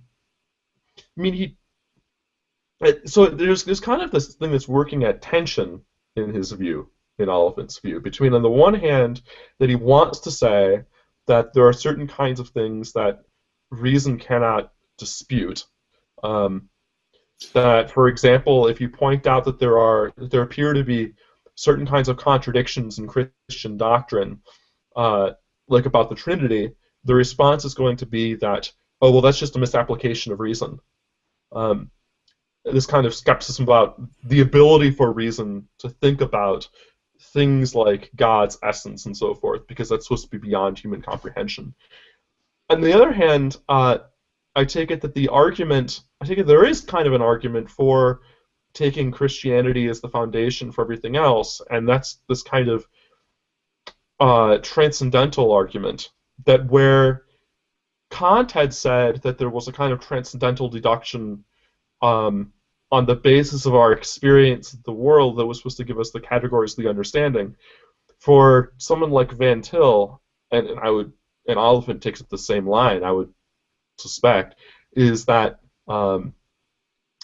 I mean, so there's kind of this thing that's working at tension in his view, in Oliphant's view, between on the one hand that he wants to say that there are certain kinds of things that reason cannot dispute. That, for example, if you point out that there appear to be certain kinds of contradictions in Christian doctrine, like about the Trinity, the response is going to be that, oh, well, that's just a misapplication of reason. This kind of skepticism about the ability for reason to think about things like God's essence and so forth, because that's supposed to be beyond human comprehension. On the other hand, I take it that there is kind of an argument for taking Christianity as the foundation for everything else, and that's this kind of transcendental argument, that where Kant had said that there was a kind of transcendental deduction on the basis of our experience of the world that was supposed to give us the categories of the understanding. For someone like Van Til, and Oliphant takes up the same line, I would suspect, is that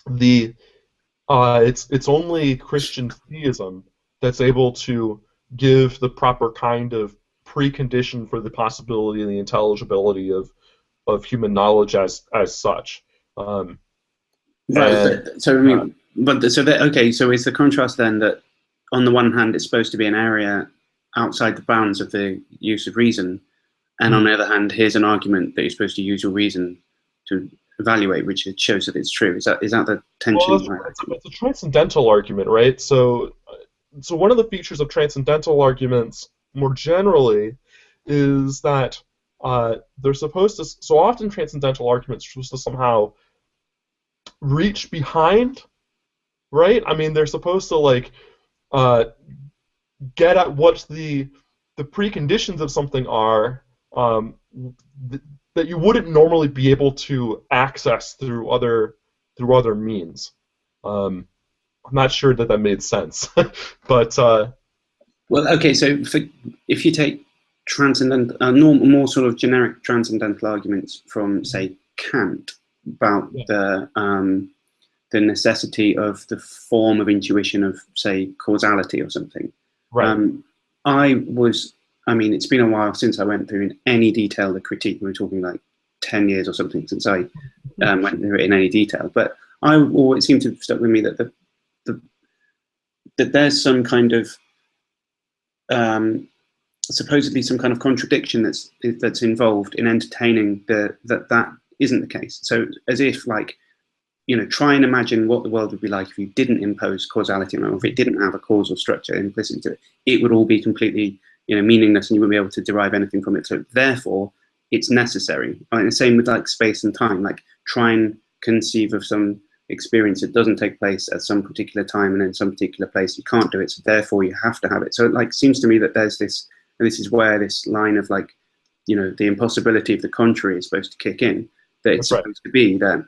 it's only Christian theism that's able to give the proper kind of precondition for the possibility and the intelligibility of human knowledge as such. Right. So is the contrast then that on the one hand it's supposed to be an area outside the bounds of the use of reason, and on the other hand here's an argument that you're supposed to use your reason to evaluate, which it shows that it's true. Is that the tension? Well, it's a transcendental argument, right? So one of the features of transcendental arguments more generally is that they're supposed to. So often transcendental arguments are supposed to somehow reach behind, right? I mean, they're supposed to get at what the preconditions of something are that you wouldn't normally be able to access through other means. I'm not sure that made sense, but well, okay. So if you take transcendental, more sort of generic transcendental arguments from, say, Kant about the necessity of the form of intuition of, say, causality or something. Right. I mean, it's been a while since I went through in any detail the critique. We were talking like 10 years or something since I went through it in any detail. But it seemed to have stuck with me that that there's some kind of supposedly some kind of contradiction that's involved in entertaining that isn't the case. So as if, like, try and imagine what the world would be like if you didn't impose causality on it, or if it didn't have a causal structure implicit to it. It would all be completely meaningless, and you wouldn't be able to derive anything from it. So therefore, it's necessary. And the same with like space and time. Like, try and conceive of some experience that doesn't take place at some particular time and in some particular place. You can't do it, so therefore you have to have it. So it seems to me that there's this, and this is where this line of the impossibility of the contrary is supposed to kick in. That it's supposed to be that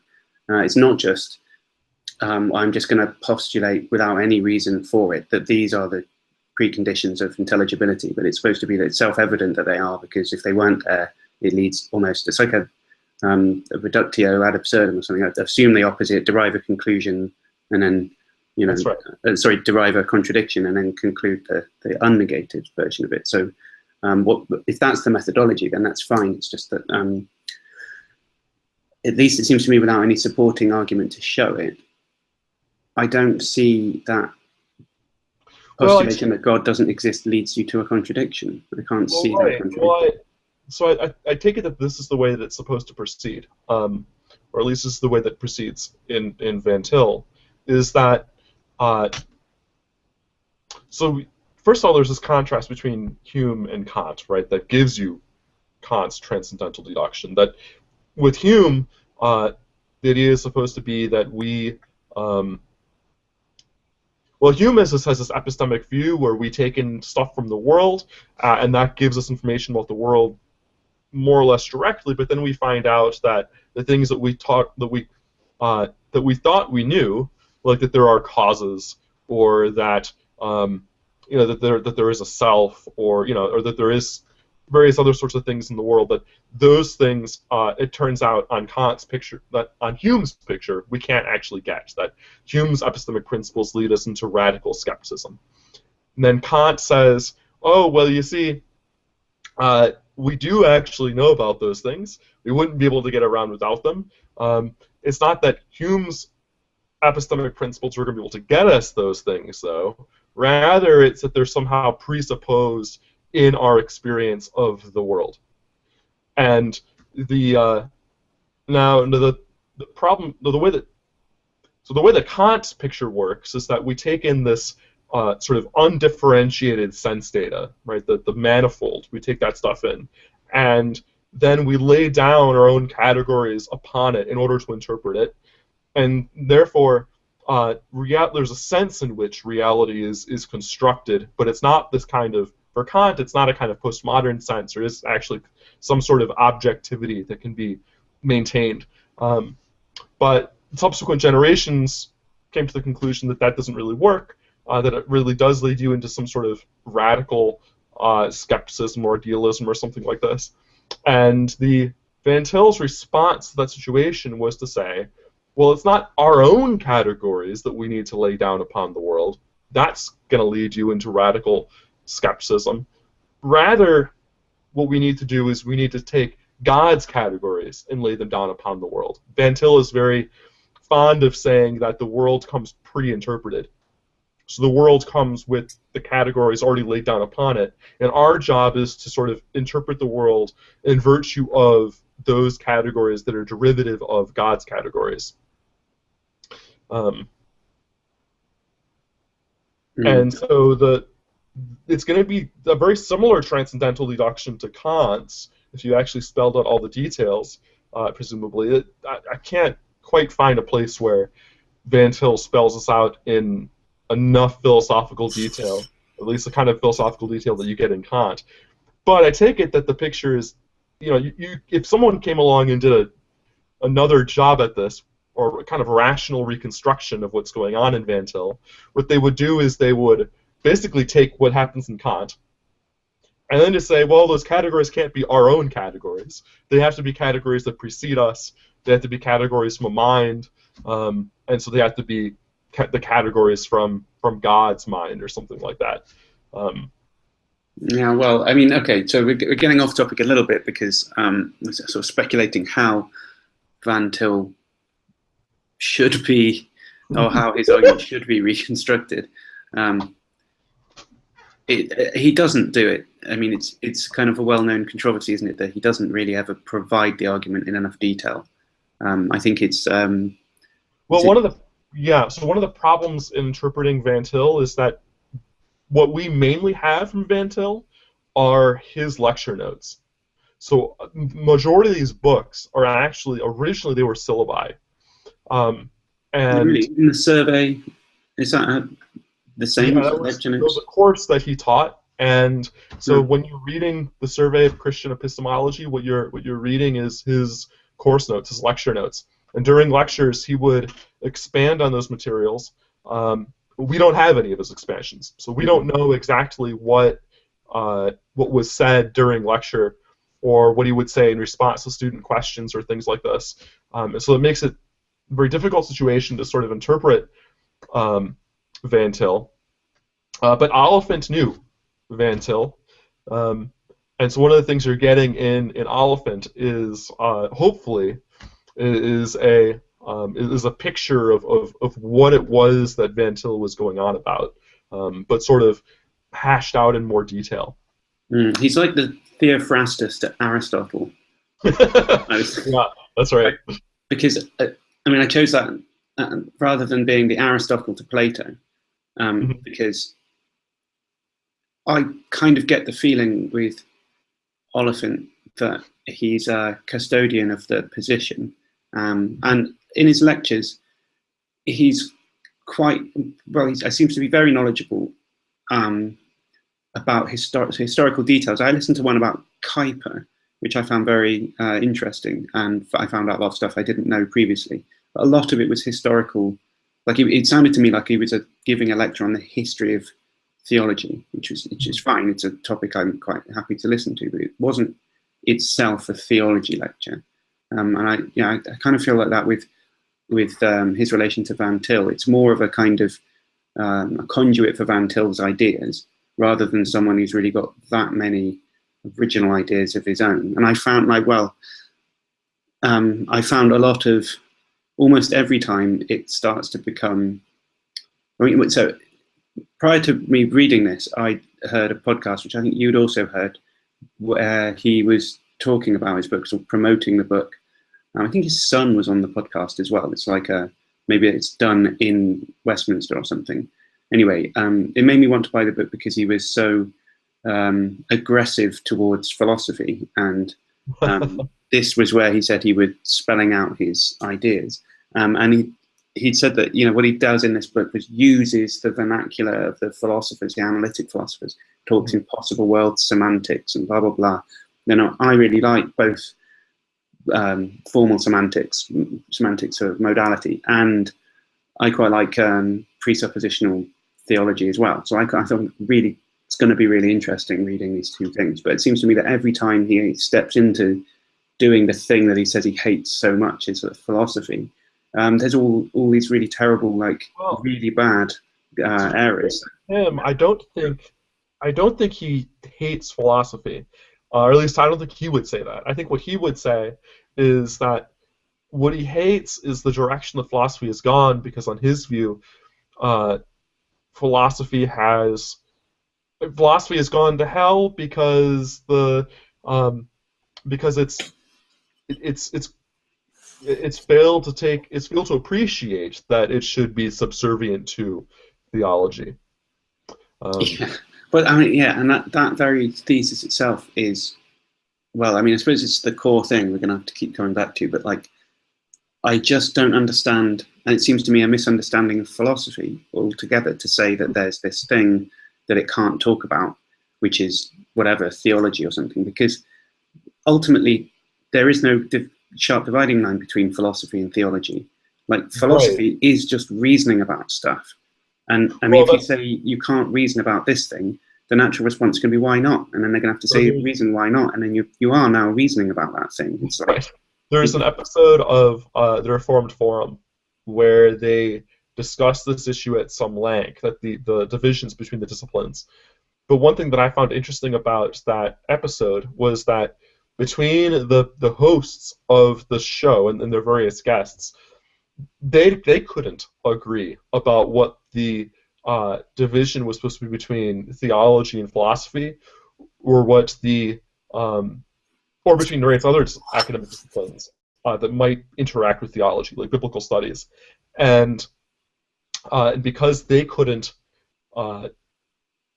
it's not just I'm just going to postulate without any reason for it that these are the preconditions of intelligibility, but it's supposed to be that it's self-evident that they are, because if they weren't there, it leads almost, it's like a reductio ad absurdum or something. I'd assume the opposite, derive a conclusion, and then derive a contradiction, and then conclude the unnegated version of it. So if that's the methodology, then that's fine. It's just that at least it seems to me, without any supporting argument to show it, I don't see that postulation that God doesn't exist leads you to a contradiction. I can't see that contradiction. so I take it that this is the way that it's supposed to proceed, or at least this is the way that it proceeds in Van Til, is that so first of all, there's this contrast between Hume and Kant, right? That gives you Kant's transcendental deduction. That with Hume, the idea is supposed to be that we well, Hume has this epistemic view where we take in stuff from the world, and that gives us information about the world more or less directly. But then we find out that the things that we thought we knew, like that there are causes, or that that there is a self, or or that there is various other sorts of things in the world, that those things, it turns out on Kant's picture, that on Hume's picture, we can't actually get. That Hume's epistemic principles lead us into radical skepticism. And then Kant says, oh, well, you see, we do actually know about those things. We wouldn't be able to get around without them. It's not that Hume's epistemic principles are going to be able to get us those things, though. Rather, it's that they're somehow presupposed in our experience of the world. And the problem, the way that Kant's picture works is that we take in this sort of undifferentiated sense data, right? The manifold, we take that stuff in, and then we lay down our own categories upon it in order to interpret it, and therefore there's a sense in which reality is constructed, but it's not this kind of, for Kant, it's not a kind of postmodern sense, or it's actually some sort of objectivity that can be maintained. But subsequent generations came to the conclusion that that doesn't really work, that it really does lead you into some sort of radical skepticism or idealism or something like this. And the Van Til's response to that situation was to say, well, it's not our own categories that we need to lay down upon the world. That's going to lead you into radical skepticism. Rather, what we need to do is we need to take God's categories and lay them down upon the world. Van Til is very fond of saying that the world comes pre-interpreted. So the world comes with the categories already laid down upon it, and our job is to sort of interpret the world in virtue of those categories that are derivative of God's categories. And so it's going to be a very similar transcendental deduction to Kant's, if you actually spelled out all the details, presumably. I can't quite find a place where Van Til spells this out in enough philosophical detail, at least the kind of philosophical detail that you get in Kant. But I take it that the picture is, if someone came along and did another job at this, or a kind of rational reconstruction of what's going on in Van Til, what they would do is they would basically take what happens in Kant, and then just say, well, those categories can't be our own categories. They have to be categories that precede us. They have to be categories from a mind, and so they have to be the categories from God's mind, or something like that. Yeah, well, I mean, okay, so we're getting off topic a little bit, because we're sort of speculating how Van Til should be, or how his argument should be reconstructed. He doesn't do it. I mean, it's kind of a well-known controversy, isn't it, that he doesn't really ever provide the argument in enough detail. I think it's well, one of the problems in interpreting Van Til is that what we mainly have from Van Til are his lecture notes. So majority of these books are actually, originally they were syllabi. And really, in the survey, is that the same? Yeah, that was a course that he taught, and so when you're reading the Survey of Christian Epistemology, what you're reading is his course notes, his lecture notes. And during lectures, he would expand on those materials. We don't have any of his expansions, so we don't know exactly what was said during lecture, or what he would say in response to student questions or things like this. And so it makes it a very difficult situation to sort of interpret Van Til. But Oliphint knew Van Til. And so one of the things you're getting in Oliphint is, hopefully, is a picture of what it was that Van Til was going on about, but sort of hashed out in more detail. He's like the Theophrastus to Aristotle. Yeah, that's right. Because I mean, I chose that rather than being the Aristotle to Plato, because I kind of get the feeling with Oliphint that he's a custodian of the position, and in his lectures, he's quite well. He seems to be very knowledgeable about historical details. I listened to one about Kuiper, which I found very interesting, and I found out a lot of stuff I didn't know previously. But a lot of it was historical. Like it sounded to me like he was giving a lecture on the history of theology, which is fine. It's a topic I'm quite happy to listen to, but it wasn't itself a theology lecture. And I kind of feel like that with his relation to Van Til. It's more of a kind of a conduit for Van Til's ideas, rather than someone who's really got that many original ideas of his own. And I found I found a lot of, almost every time it starts to become, I mean, so prior to me reading this, I heard a podcast, which I think you'd also heard, where he was talking about his books or promoting the book. I think his son was on the podcast as well. It's like maybe it's done in Westminster or something. Anyway, it made me want to buy the book because he was so aggressive towards philosophy, and this was where he said he was spelling out his ideas. And he'd said that, you know, what he does in this book is uses the vernacular of the philosophers, the analytic philosophers, talks in possible world semantics and blah, blah, blah. You know, I really like both formal semantics of modality, and I quite like presuppositional theology as well. So I thought really it's going to be really interesting reading these two things. But it seems to me that every time he steps into doing the thing that he says he hates so much is philosophy, there's all these really terrible, really bad errors. I don't think he hates philosophy, or at least I don't think he would say that. I think what he would say is that what he hates is the direction that philosophy has gone, because on his view, philosophy has gone to hell because it's failed to appreciate that it should be subservient to theology. Yeah, but I mean, yeah, and that very thesis itself is, well, I mean, I suppose it's the core thing we're going to have to keep coming back to, but I just don't understand, and it seems to me a misunderstanding of philosophy altogether to say that there's this thing that it can't talk about, which is whatever, theology or something, because ultimately there is no sharp dividing line between philosophy and theology. Philosophy is just reasoning about stuff. And I mean, if you say you can't reason about this thing, the natural response can be, why not? And then they're going to have to say, reason why not? And then you are now reasoning about that thing. It's right. There's an episode of the Reformed Forum where they discuss this issue at some length, that the divisions between the disciplines. But one thing that I found interesting about that episode was that between the hosts of the show and their various guests, they couldn't agree about what the division was supposed to be between theology and philosophy, or what or between various other academic disciplines that might interact with theology, like biblical studies, and because they couldn't, and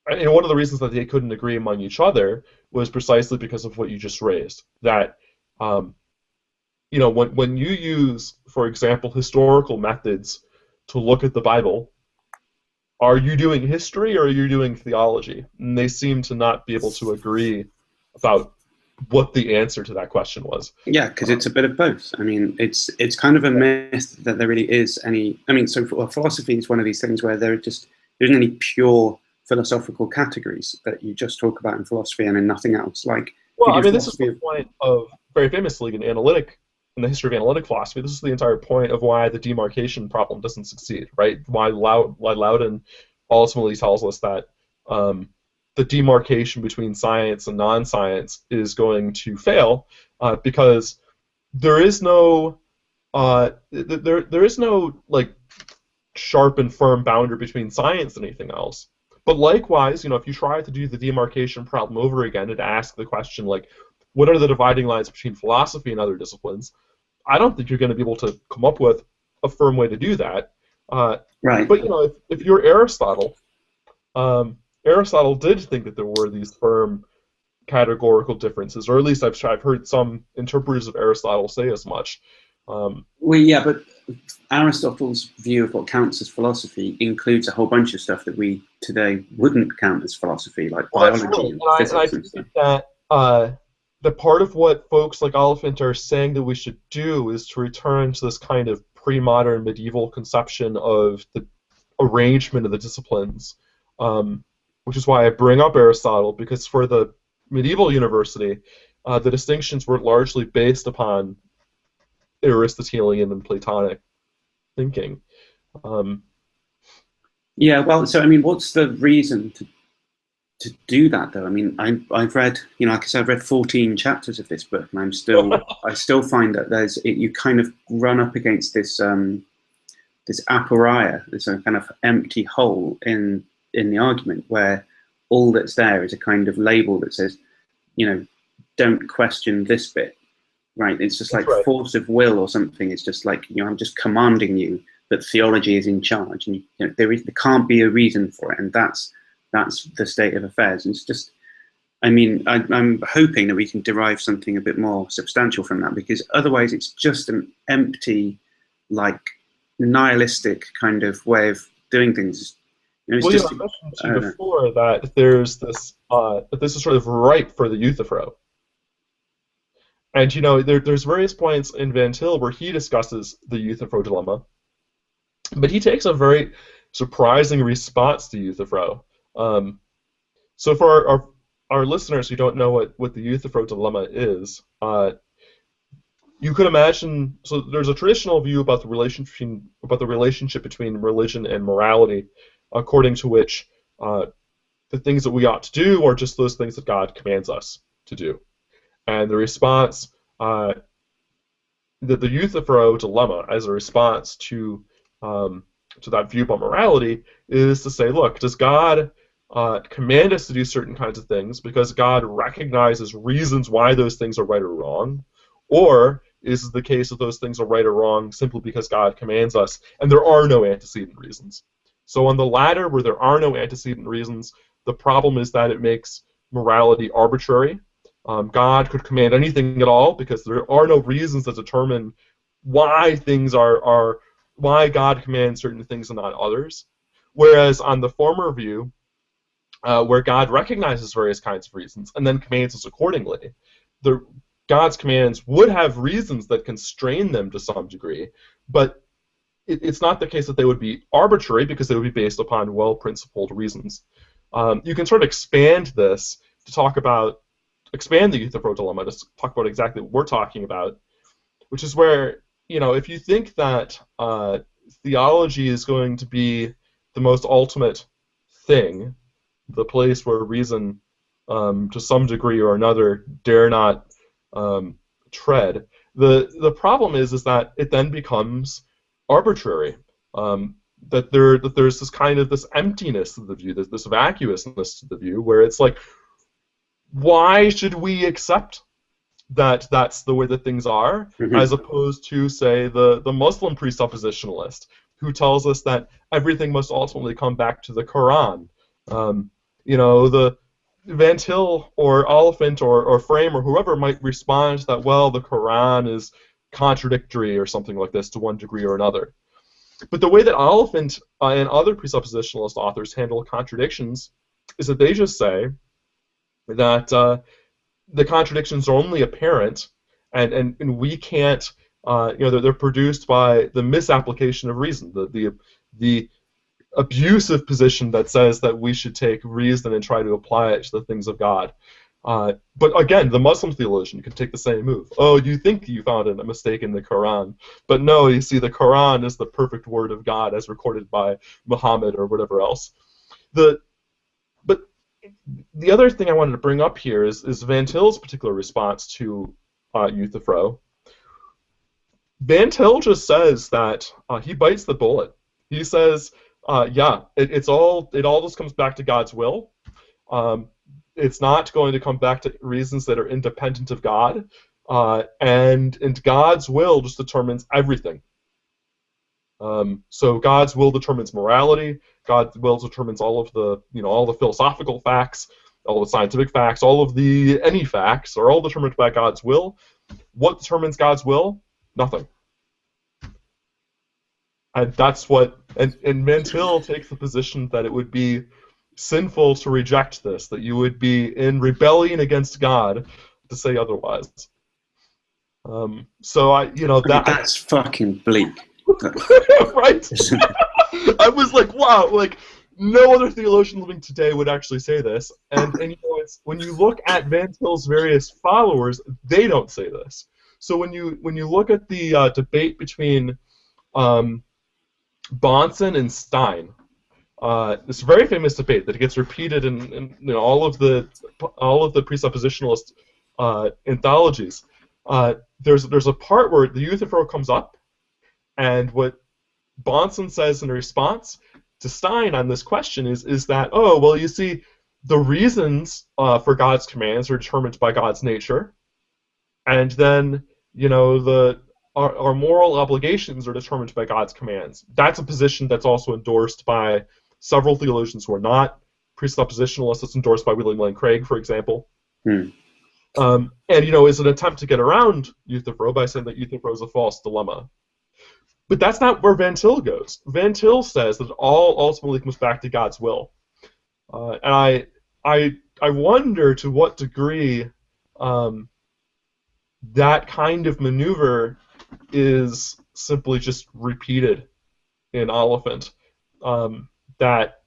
one of the reasons that they couldn't agree among each other was precisely because of what you just raised. That you know, when you use, for example, historical methods to look at the Bible, are you doing history or are you doing theology? And they seem to not be able to agree about what the answer to that question was. Yeah, because it's a bit of both. I mean, it's kind of a myth that there really is any. I mean, so philosophy is one of these things where there isn't any pure philosophical categories that you just talk about in philosophy and in nothing else. Well, I mean, this is the point of, very famously, in the history of analytic philosophy, this is the entire point of why the demarcation problem doesn't succeed, right? Why Loudon ultimately tells us that the demarcation between science and non-science is going to fail, because there is no there is no sharp and firm boundary between science and anything else. But likewise, if you try to do the demarcation problem over again and ask the question, like, what are the dividing lines between philosophy and other disciplines? I don't think you're going to be able to come up with a firm way to do that. Right. But if you're Aristotle, Aristotle did think that there were these firm categorical differences, or at least I've heard some interpreters of Aristotle say as much. Well, yeah, but Aristotle's view of what counts as philosophy includes a whole bunch of stuff that we today wouldn't count as philosophy, like biology and physics and stuff. That part of what folks like Oliphint are saying that we should do is to return to this kind of pre-modern medieval conception of the arrangement of the disciplines, which is why I bring up Aristotle, because for the medieval university, the distinctions were largely based upon Aristotelian and Platonic thinking. Yeah, well, so I mean, what's the reason to do that, though? I mean, I've read, like I said, I've read 14 chapters of this book, and I still find that you kind of run up against this this aporia, this kind of empty hole in the argument, where all that's there is a kind of label that says, don't question this bit, right? It's just like force of will or something. It's just like, I'm just commanding you that theology is in charge, and there can't be a reason for it, and that's the state of affairs. And it's just, I mean, I'm hoping that we can derive something a bit more substantial from that, because otherwise it's just an empty, like, nihilistic kind of way of doing things. I mentioned to you before that there's this, that this is sort of ripe for the Euthyphro. And there's various points in Van Til where he discusses the Euthyphro dilemma, but he takes a very surprising response to Euthyphro. So for our listeners who don't know what the Euthyphro dilemma is, you could imagine. So there's a traditional view about the relationship between religion and morality, according to which the things that we ought to do are just those things that God commands us to do. And the response, the Euthyphro dilemma, as a response to that view about morality, is to say, look, does God command us to do certain kinds of things because God recognizes reasons why those things are right or wrong, or is it the case that those things are right or wrong simply because God commands us and there are no antecedent reasons? So on the latter, where there are no antecedent reasons, the problem is that it makes morality arbitrary. God could command anything at all because there are no reasons that determine why things why God commands certain things and not others. Whereas on the former view, where God recognizes various kinds of reasons and then commands us accordingly, God's commands would have reasons that constrain them to some degree, but it's not the case that they would be arbitrary because they would be based upon well-principled reasons. You can sort of expand this to expand the Euthyphro dilemma to talk about exactly what we're talking about, which is where, if you think that theology is going to be the most ultimate thing, the place where reason, to some degree or another, dare not tread, the problem is that it then becomes arbitrary. That there's this kind of this emptiness of the view, this vacuousness of the view, where it's like, why should we accept that that's the way that things are, as opposed to, say, the Muslim presuppositionalist, who tells us that everything must ultimately come back to the Quran. The Van Til or Oliphint or Frame or whoever might respond that, well, the Quran is contradictory or something like this to one degree or another. But the way that Oliphint and other presuppositionalist authors handle contradictions is that they just say that the contradictions are only apparent, and we can't, they're produced by the misapplication of reason, the abusive position that says that we should take reason and try to apply it to the things of God. But again, the Muslim theologian could take the same move. Oh, you think you found a mistake in the Quran, but no, you see, the Quran is the perfect word of God as recorded by Muhammad or whatever else. But the other thing I wanted to bring up here is Van Til's particular response to Euthyphro. Van Til just says that he bites the bullet. He says, Yeah, it all just comes back to God's will. Um, it's not going to come back to reasons that are independent of God, and God's will just determines everything. So God's will determines morality. God's will determines all of the all the philosophical facts, all the scientific facts, all of the any facts are all determined by God's will. What determines God's will? Nothing. And that's what and Van Til takes the position that it would be sinful to reject this, that you would be in rebellion against God to say otherwise. So That's fucking bleak. Right? I was like, wow, like no other theologian living today would actually say this. And it's when you look at Van Til's various followers, they don't say this. So when you look at the debate between Bahnsen and Stein, this very famous debate that gets repeated in all of the presuppositionalist anthologies. There's a part where the Euthyphro comes up, and what Bahnsen says in response to Stein on this question is that, oh, well, you see, the reasons for God's commands are determined by God's nature, and then our moral obligations are determined by God's commands. That's a position that's also endorsed by several theologians who are not presuppositionalists. It's endorsed by William Lane Craig, for example. And is an attempt to get around Euthyphro by saying that Euthyphro is a false dilemma. But that's not where Van Til goes. Van Til says that it all ultimately comes back to God's will. And I wonder to what degree that kind of maneuver is simply just repeated in Oliphint. That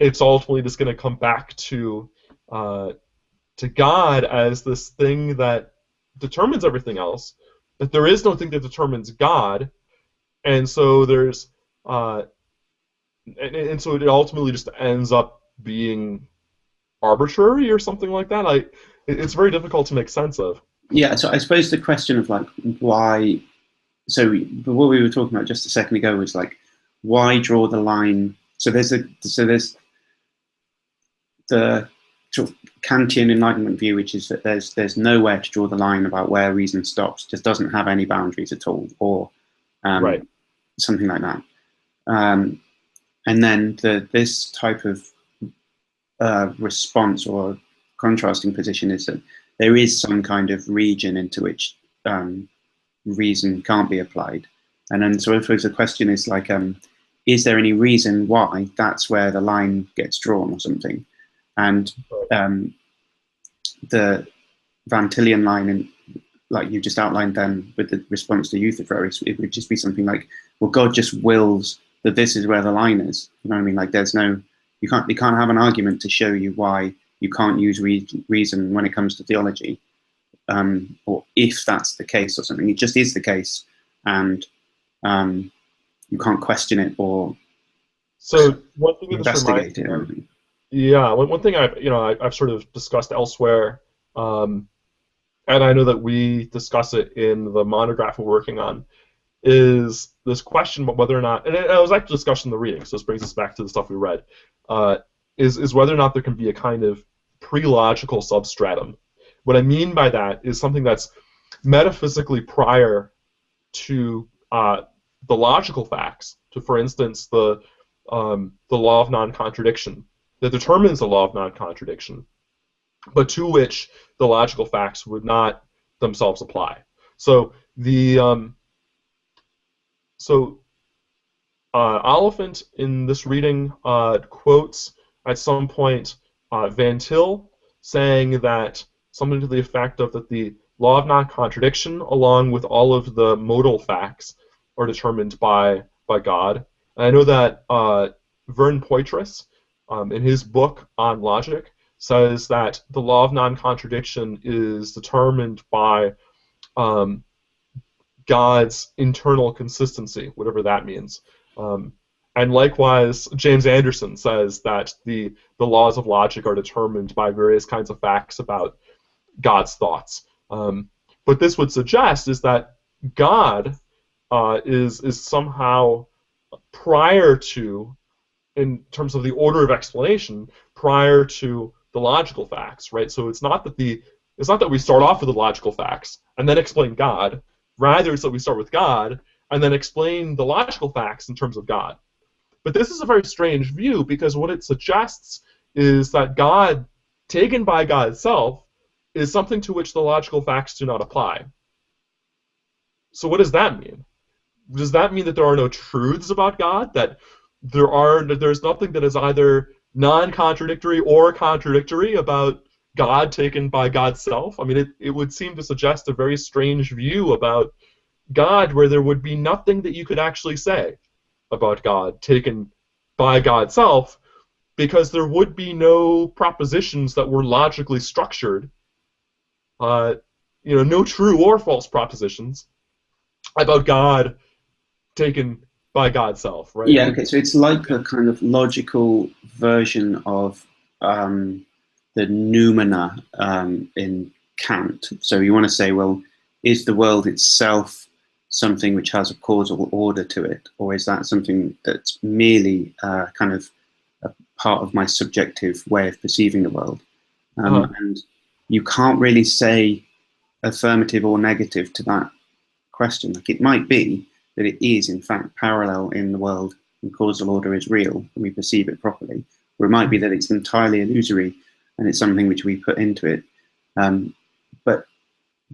it's ultimately just going to come back to God as this thing that determines everything else. But there is no thing that determines God, and so there's and so it ultimately just ends up being arbitrary or something like that. It's very difficult to make sense of. Yeah, so I suppose the question of like why. So what we were talking about just a second ago was like, why draw the line? So there's the sort of Kantian Enlightenment view, which is that there's nowhere to draw the line about where reason stops, just doesn't have any boundaries at all, or right. Something like that. And then this type of response or contrasting position is that there is some kind of region into which reason can't be applied. And then so if the question is like, is there any reason why that's where the line gets drawn or something? And the Van Tilian line, in, like you just outlined then with the response to Euthyphro, it would just be something like, well, God just wills that this is where the line is. You know what I mean? Like there's no, you can't have an argument to show you why you can't use reason when it comes to theology, or if that's the case or something. It just is the case, and you can't question it or one thing investigate it. Yeah, one thing I've sort of discussed elsewhere, and I know that we discuss it in the monograph we're working on, is this question about whether or not, and it was actually discussed in the reading, so this brings us back to the stuff we read, is whether or not there can be a kind of pre-logical substratum. What I mean by that is something that's metaphysically prior to the logical facts, to, for instance, the law of non-contradiction, that determines the law of non-contradiction, but to which the logical facts would not themselves apply. So Oliphint in this reading quotes at some point Van Til saying that something to the effect of that the law of non-contradiction, along with all of the modal facts, are determined by God. And I know that Vern Poitras, in his book on logic, says that the law of non-contradiction is determined by God's internal consistency, whatever that means. And likewise, James Anderson says that the laws of logic are determined by various kinds of facts about God's thoughts. But this would suggest is that God is somehow prior to, in terms of the order of explanation, prior to the logical facts, right? So it's not that we start off with the logical facts and then explain God. Rather, it's that we start with God and then explain the logical facts in terms of God. But this is a very strange view, because what it suggests is that God, taken by God itself, is something to which the logical facts do not apply. So what does that mean? Does that mean that there are no truths about God? That there's nothing that is either non-contradictory or contradictory about God taken by God's self? I mean, it would seem to suggest a very strange view about God, where there would be nothing that you could actually say about God taken by God's self, because there would be no propositions that were logically structured, no true or false propositions about God taken by God's self, right? Yeah, okay, so it's like a kind of logical version of the noumena in Kant. So you want to say, well, is the world itself something which has a causal order to it, or is that something that's merely kind of a part of my subjective way of perceiving the world? And you can't really say affirmative or negative to that question. Like, it might be that it is in fact parallel in the world and causal order is real and we perceive it properly, or it might be that it's entirely illusory and it's something which we put into it. But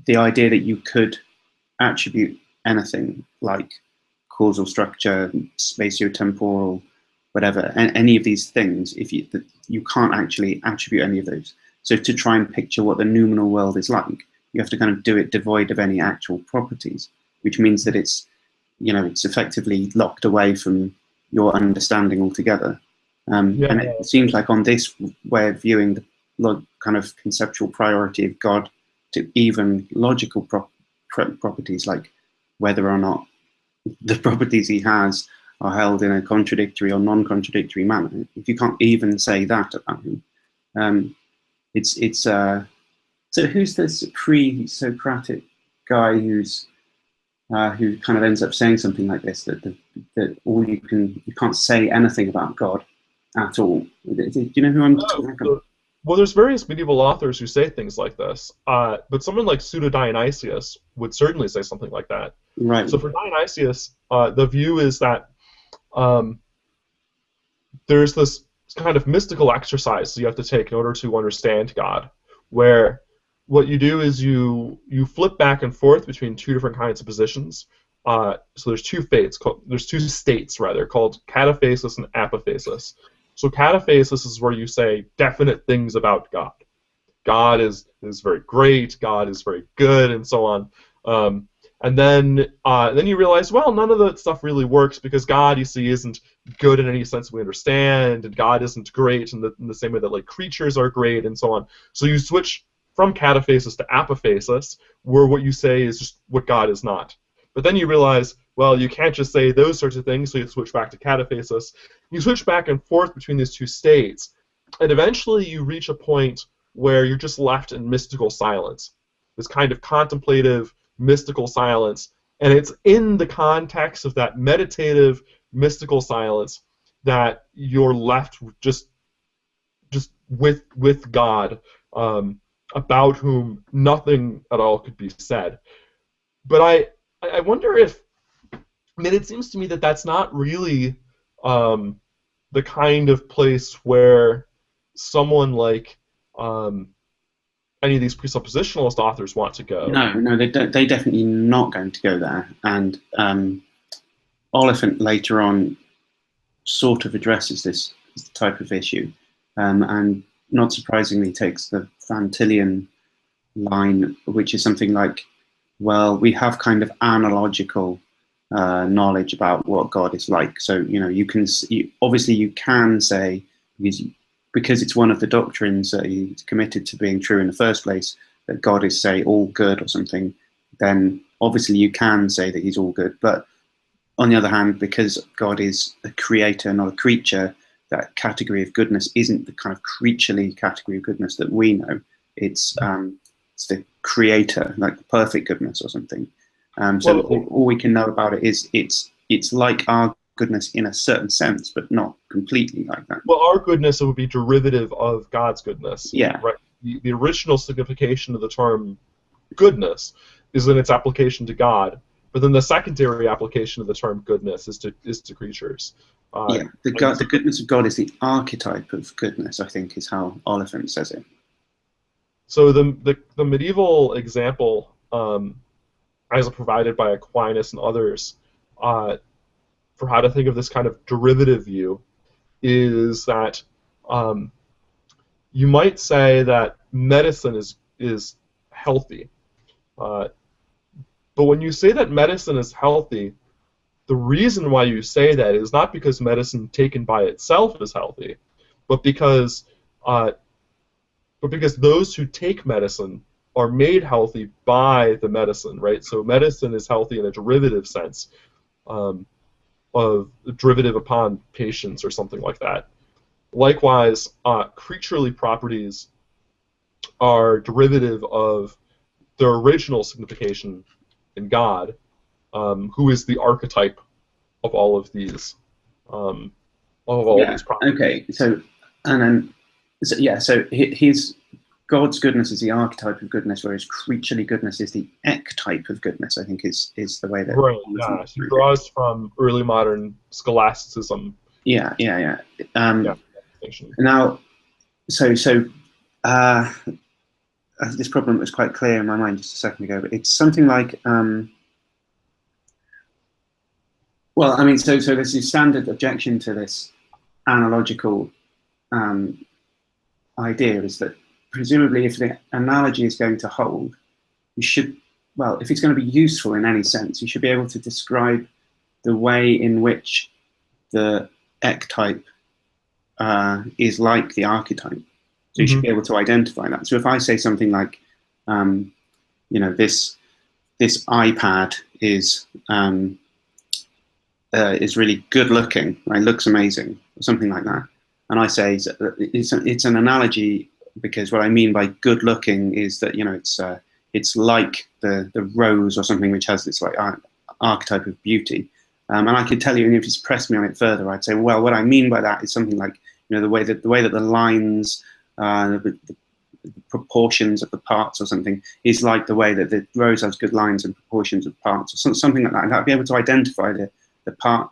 the idea that you could attribute anything like causal structure, spatiotemporal, whatever, and any of these things, if you can't actually attribute any of those. So to try and picture what the noumenal world is like, you have to kind of do it devoid of any actual properties, which means that it's effectively locked away from your understanding altogether. And it seems like on this way of viewing the kind of conceptual priority of God to even logical properties, like whether or not the properties he has are held in a contradictory or non-contradictory manner. If you can't even say that about him, so who's this pre-Socratic guy who kind of ends up saying something like this, that you can't say anything about God at all? Do you know who I'm talking about? Well, there's various medieval authors who say things like this, but someone like Pseudo-Dionysius would certainly say something like that. Right. So for Dionysius, the view is that there's this kind of mystical exercise you have to take in order to understand God, where what you do is you flip back and forth between two different kinds of positions. So there's two states called cataphasis and apophasis. So cataphasis is where you say definite things about God. God is very great, God is very good, and so on. And then you realize, well, none of that stuff really works, because God, you see, isn't good in any sense we understand, and God isn't great in the same way that like creatures are great, and so on. So you switch from cataphasis to apophasis, where what you say is just what God is not. But then you realize, well, you can't just say those sorts of things, so you switch back to cataphasis. You switch back and forth between these two states, and eventually you reach a point where you're just left in mystical silence, this kind of contemplative, mystical silence, and it's in the context of that meditative, mystical silence that you're left just with God, about whom nothing at all could be said. But I wonder if, I mean, it seems to me that that's not really the kind of place where someone like any of these presuppositionalist authors want to go. No, they're definitely not going to go there. And Oliphint later on sort of addresses this type of issue, and not surprisingly takes the Tilian line, which is something like, well, we have kind of analogical knowledge about what God is like. So you can say, because it's one of the doctrines that he's committed to being true in the first place, that God is, say, all good or something, then obviously you can say that he's all good. But on the other hand, because God is a creator, not a creature, that category of goodness isn't the kind of creaturely category of goodness that we know. It's the creator, like the perfect goodness or something. So all we can know about it is it's like our goodness in a certain sense, but not completely like that. Well, our goodness would be derivative of God's goodness. Yeah. Right. The original signification of the term goodness is in its application to God, but then the secondary application of the term goodness is to creatures. Yeah, the goodness of God is the archetype of goodness, I think, is how Oliphint says it. So the medieval example, as provided by Aquinas and others, for how to think of this kind of derivative view, is that you might say that medicine is healthy, but when you say that medicine is healthy, the reason why you say that is not because medicine taken by itself is healthy, but because those who take medicine are made healthy by the medicine, right? So medicine is healthy in a derivative sense, of derivative upon patients or something like that. Likewise, creaturely properties are derivative of their original signification in God, who is the archetype of all of these, these properties. Okay, so his God's goodness is the archetype of goodness, whereas creaturely goodness is the ectype of goodness, I think is the way that... Right, yeah. He draws from early modern scholasticism. Yeah. Now, this problem was quite clear in my mind just a second ago, but it's something like... well, I mean, so there's this standard objection to this analogical idea is that presumably if the analogy is going to hold, you should, well, if it's going to be useful in any sense, you should be able to describe the way in which the ectype is like the archetype. So you should be able to identify that. So if I say something like, this iPad is really good looking, right? Looks amazing, or something like that. And I say it's an analogy because what I mean by good looking is that it's like the rose or something which has this like archetype of beauty. And I could tell you, and if you press me on it further, I'd say, well, what I mean by that is something like the way that the lines, the proportions of the parts or something is like the way that the rose has good lines and proportions of parts, or something like that. And I'd be able to identify the part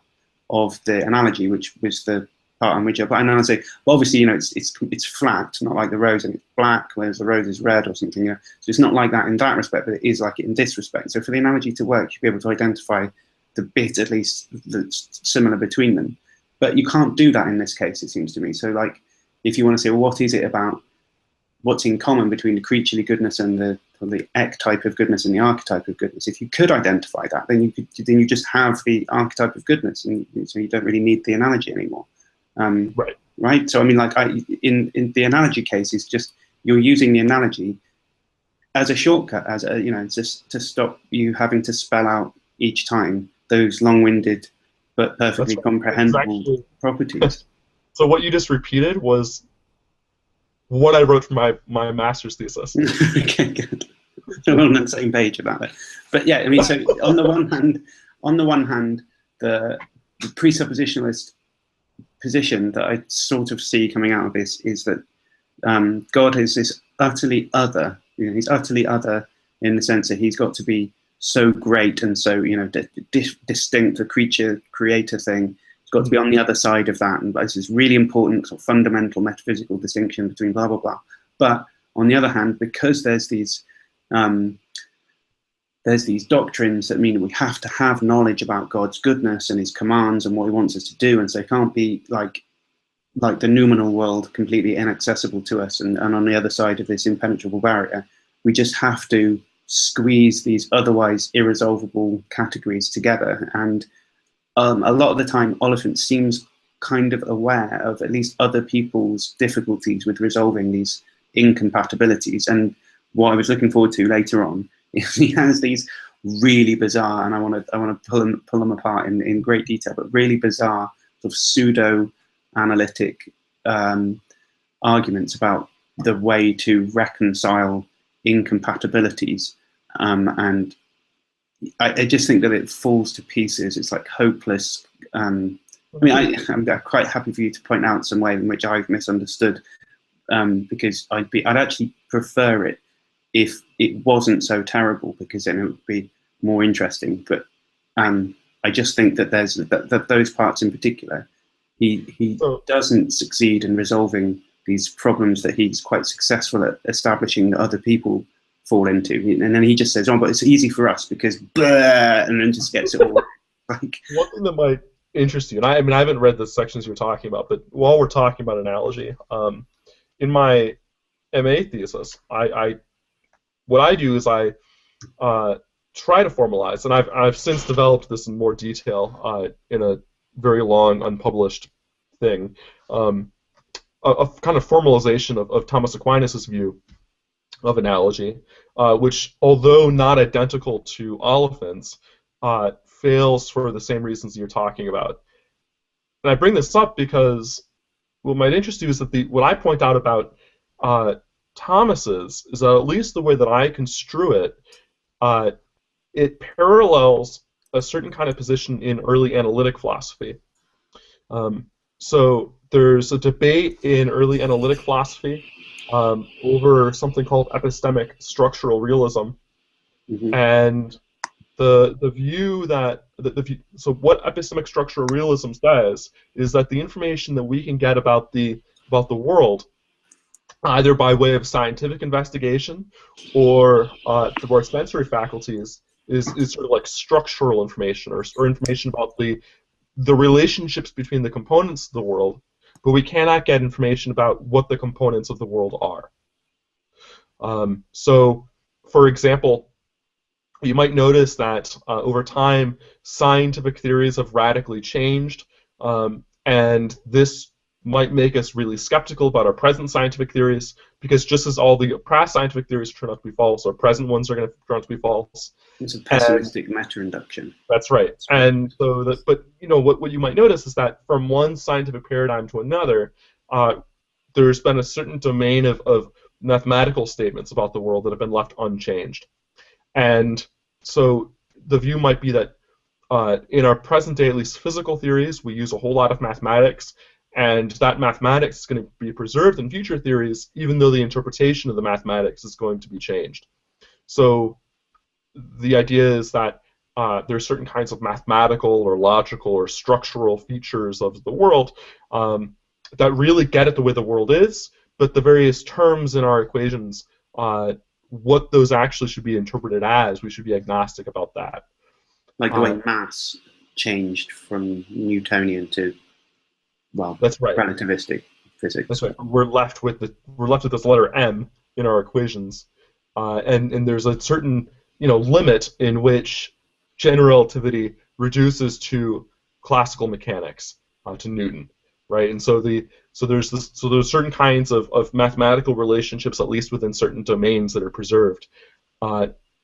of the analogy which was the part on which I put. And then I say, well, obviously, it's flat, not like the rose, and it's black, whereas the rose is red or something. So it's not like that in that respect, but it is like it in this respect. So for the analogy to work, you'd be able to identify the bit, at least, that's similar between them. But you can't do that in this case, it seems to me. So, like, if you want to say, well, what is it about what's in common between the creaturely goodness and the ectype of goodness and the archetype of goodness? If you could identify that, then you just have the archetype of goodness, and so you don't really need the analogy anymore. Right. So I mean, like, in the analogy case, it's just you're using the analogy as a shortcut, as a just to stop you having to spell out each time those long-winded but perfectly comprehensible properties. So what you just repeated was what I wrote for my master's thesis. Okay, good. So we're on the same page about it. But yeah, I mean, so on the one hand, the presuppositionalist position that I sort of see coming out of this is that God is this utterly other. He's utterly other in the sense that he's got to be so great and so distinct, the creator thing. It's got to be on the other side of that, and this is really important sort of fundamental metaphysical distinction between blah blah blah. But on the other hand, because there's these doctrines that mean we have to have knowledge about God's goodness and his commands and what he wants us to do, and so it can't be like the noumenal world completely inaccessible to us, and on the other side of this impenetrable barrier, we just have to squeeze these otherwise irresolvable categories together. And a lot of the time, Oliphint seems kind of aware of at least other people's difficulties with resolving these incompatibilities. And what I was looking forward to later on is he has these really bizarre, and I want to pull them apart in great detail, but really bizarre sort of pseudo-analytic arguments about the way to reconcile incompatibilities. And I just think that it falls to pieces. It's like hopeless I mean, I'm quite happy for you to point out some way in which I've misunderstood, because I'd actually prefer it if it wasn't so terrible, because then it would be more interesting. But I just think that there's that those parts in particular, he doesn't succeed in resolving these problems that he's quite successful at establishing that other people fall into, and then he just says, "Oh, but it's easy for us because," blah, and then just gets it all like. One thing that might interest you, and I mean I haven't read the sections you're talking about, but while we're talking about analogy, in my MA thesis, what I do is I try to formalize, and I've since developed this in more detail in a very long unpublished thing, a kind of formalization of Thomas Aquinas' view of analogy, which, although not identical to Oliphant's, fails for the same reasons you're talking about. And I bring this up because what might interest you is that what I point out about Thomas's is that, at least the way that I construe it, it parallels a certain kind of position in early analytic philosophy. So there's a debate in early analytic philosophy over something called epistemic structural realism, and the view that so what epistemic structural realism says is that the information that we can get about the world, either by way of scientific investigation or through our sensory faculties, is sort of like structural information, or information about the relationships between the components of the world, but we cannot get information about what the components of the world are. So, for example, you might notice that over time, scientific theories have radically changed, and this might make us really skeptical about our present scientific theories, because just as all the past scientific theories turn out to be false, our present ones are going to turn out to be false. It's a pessimistic meta-induction. That's right. And so, but you know, what you might notice is that from one scientific paradigm to another, there's been a certain domain of mathematical statements about the world that have been left unchanged. And so the view might be that in our present day, at least physical theories, we use a whole lot of mathematics, and that mathematics is going to be preserved in future theories, even though the interpretation of the mathematics is going to be changed. So the idea is that there are certain kinds of mathematical or logical or structural features of the world that really get at the way the world is, but the various terms in our equations, what those actually should be interpreted as, we should be agnostic about that. Like the way mass changed from Newtonian to, well, that's right, relativistic physics. That's right. We're left with this letter m in our equations, and there's a certain limit in which general relativity reduces to classical mechanics, to Newton, right? And so there's certain kinds of mathematical relationships, at least within certain domains, that are preserved.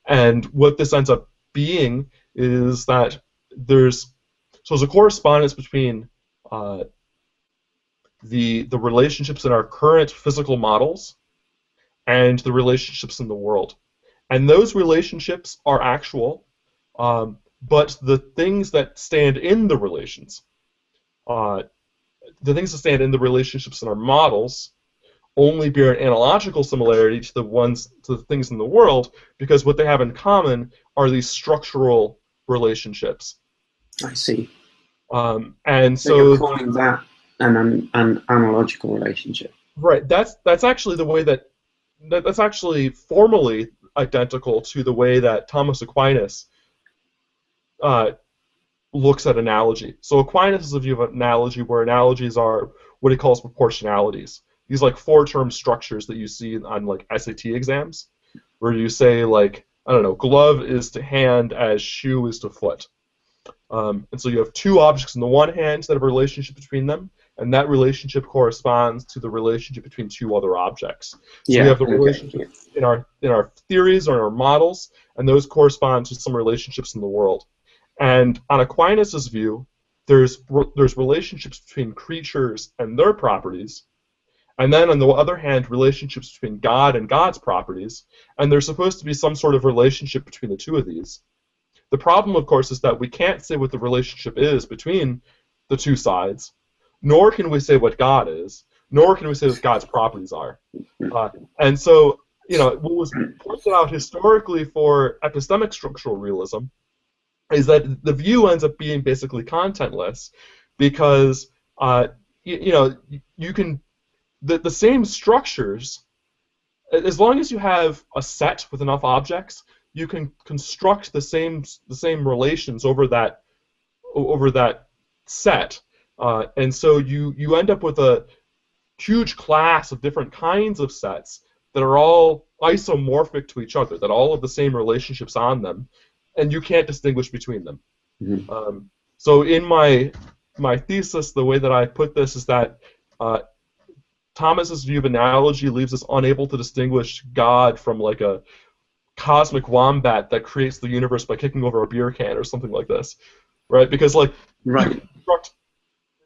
And what this ends up being is that there's a correspondence between the relationships in our current physical models and the relationships in the world. And those relationships are actual, but the things that stand in the relations, the things that stand in the relationships in our models, only bear an analogical similarity to the things in the world, because what they have in common are these structural relationships. I see. And so you're calling that an analogical relationship. Right. That's actually the way that's actually formally identical to the way that Thomas Aquinas looks at analogy. So Aquinas is a view of analogy where analogies are what he calls proportionalities. These like four-term structures that you see on like SAT exams, where you say like, I don't know, glove is to hand as shoe is to foot. And so you have two objects in the one hand that have a relationship between them, and that relationship corresponds to the relationship between two other objects. So we have the relationship in our theories or in our models, and those correspond to some relationships in the world. And on Aquinas' view, there's relationships between creatures and their properties, and then on the other hand, relationships between God and God's properties, and there's supposed to be some sort of relationship between the two of these. The problem, of course, is that we can't say what the relationship is between the two sides, nor can we say what God is, nor can we say what God's properties are. And so, what was pointed out historically for epistemic structural realism is that the view ends up being basically contentless, because you can the same structures, as long as you have a set with enough objects, you can construct the same relations over that set, and so you end up with a huge class of different kinds of sets that are all isomorphic to each other, that all have the same relationships on them, and you can't distinguish between them. Mm-hmm. So in my thesis, the way that I put this is that Thomas's view of analogy leaves us unable to distinguish God from like a cosmic wombat that creates the universe by kicking over a beer can or something like this, right? Because like Right.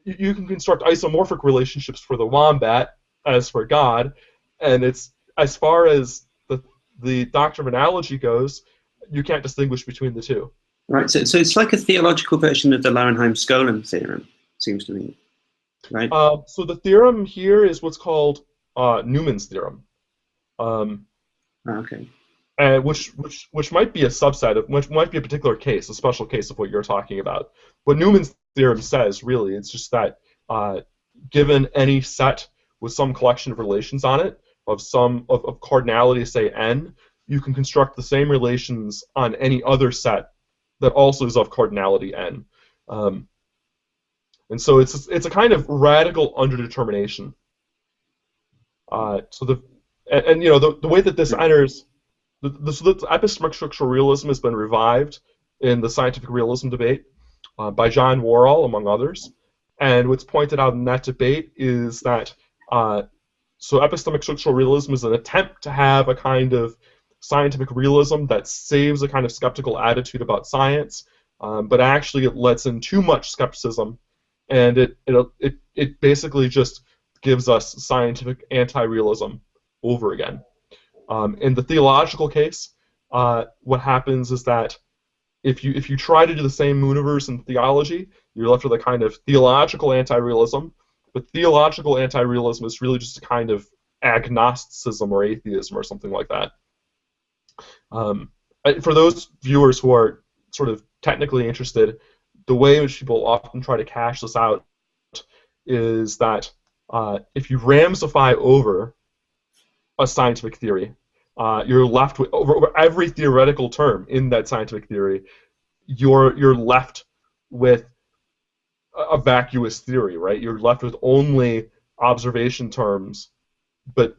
you can construct isomorphic relationships for the wombat as for God, and it's, as far as the doctrine of analogy goes, you can't distinguish between the two. Right. So it's like a theological version of the Lauenheim-Skolem theorem, seems to me. Right. So the theorem here is what's called Newman's theorem. Okay. Which might be a subset of, which might be a particular case, a special case of what you're talking about. What Newman's theorem says, really, it's just that given any set with some collection of relations on it, of cardinality, say n, you can construct the same relations on any other set that also is of cardinality n. And so it's a kind of radical underdetermination. So the way that this enters, the epistemic structural realism has been revived in the scientific realism debate by John Worrall, among others. And what's pointed out in that debate is that so epistemic structural realism is an attempt to have a kind of scientific realism that saves a kind of skeptical attitude about science, but actually it lets in too much skepticism, and it basically just gives us scientific anti-realism over again. In the theological case, what happens is that if you try to do the same universe in theology, you're left with a kind of theological anti-realism. But theological anti-realism is really just a kind of agnosticism or atheism or something like that. For those viewers who are sort of technically interested, the way in which people often try to cash this out is that if you ramsify over a scientific theory, you're left with, over every theoretical term in that scientific theory, you're left with a vacuous theory, right? You're left with only observation terms, but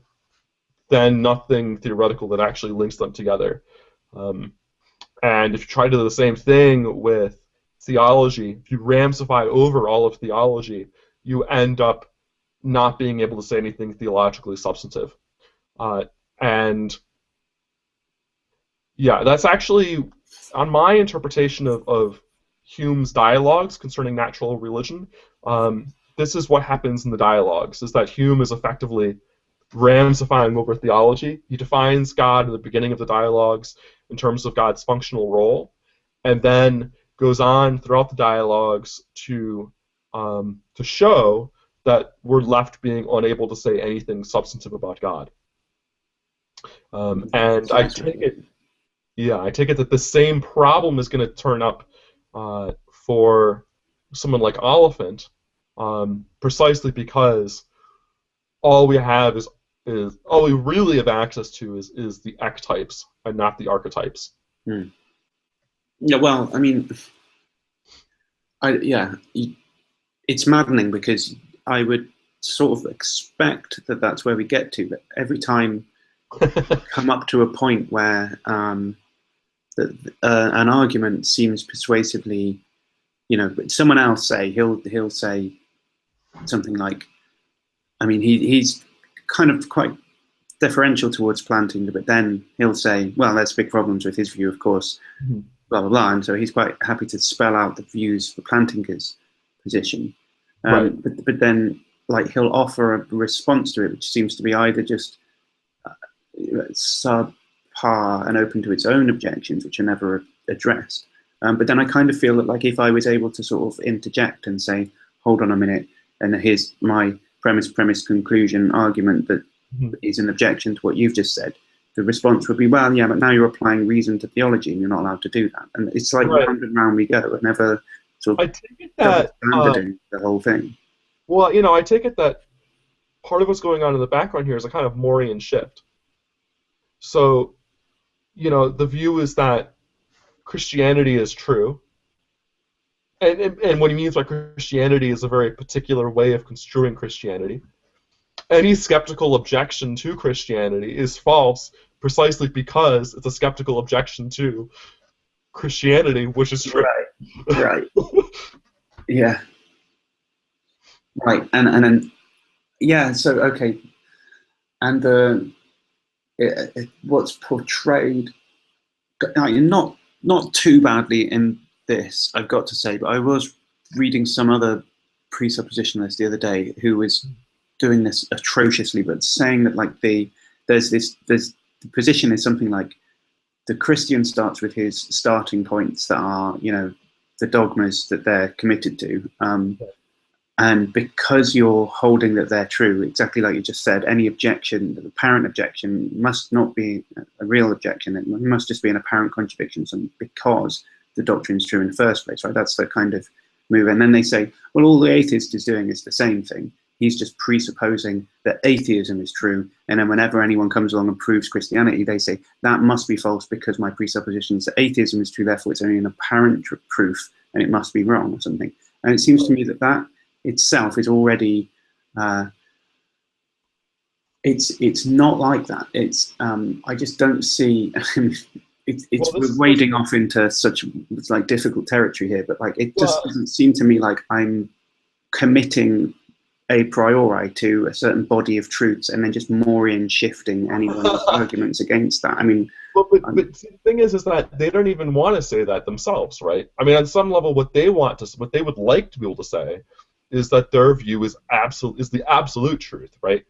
then nothing theoretical that actually links them together. And if you try to do the same thing with theology, if you ramsify over all of theology, you end up not being able to say anything theologically substantive. And yeah, that's actually, on my interpretation of Hume's dialogues concerning natural religion, this is what happens in the dialogues, is that Hume is effectively ramsifying over theology. He defines God in the beginning of the dialogues in terms of God's functional role, and then goes on throughout the dialogues to show that we're left being unable to say anything substantive about God. And I take it that the same problem is going to turn up for someone like Oliphint, precisely because all we have is all we really have access to is the ectypes and not the archetypes. Yeah, well, I mean, it's maddening because I would sort of expect that that's where we get to, but every time we come up to a point where an argument seems persuasively, someone else he'll say something like, I mean, he's kind of quite deferential towards planting, but then he'll say, well, there's big problems with his view, of course, blah, blah, blah, and so he's quite happy to spell out the views for Plantinga's position. Right. But then, like, he'll offer a response to it, which seems to be either just subpar and open to its own objections, which are never addressed, But then I kind of feel that, like, if I was able to sort of interject and say, hold on a minute, and here's my premise, conclusion, argument that is an objection to what you've just said, the response would be, well, yeah, but now you're applying reason to theology and you're not allowed to do that. And it's like round and round we go, and never sort of I take it that the whole thing. Well, I take it that part of what's going on in the background here is a kind of Morean shift. So, the view is that Christianity is true. And what he means by Christianity is a very particular way of construing Christianity. Any skeptical objection to Christianity is false precisely because it's a skeptical objection to Christianity, which is true. Right. Yeah. Right. And then, yeah, so, okay. And what's portrayed, not too badly in this, I've got to say, but I was reading some other presuppositionalist the other day who was doing this atrociously, but saying that, like, the position is something like the Christian starts with his starting points that are, the dogmas that they're committed to, and because you're holding that they're true, exactly like you just said, any objection, the apparent objection, must not be a real objection. It must just be an apparent contradiction, because the doctrine's true in the first place, right? That's the kind of move. And then they say, well, all the atheist is doing is the same thing. He's just presupposing that atheism is true, and then whenever anyone comes along and proves Christianity, they say, that must be false because my presupposition is that atheism is true, therefore it's only an apparent proof, and it must be wrong, or something. And it seems to me that that itself is already, it's not like that. It's, I just don't see, we're wading off into such, it's like difficult territory here, but like, it just doesn't seem to me like I'm committing a priori to a certain body of truths and then just Morean shifting anyone's arguments against that. I mean, but the thing is that they don't even want to say that themselves, right? I mean, on some level, what they would like to be able to say is that their view is the absolute truth, right?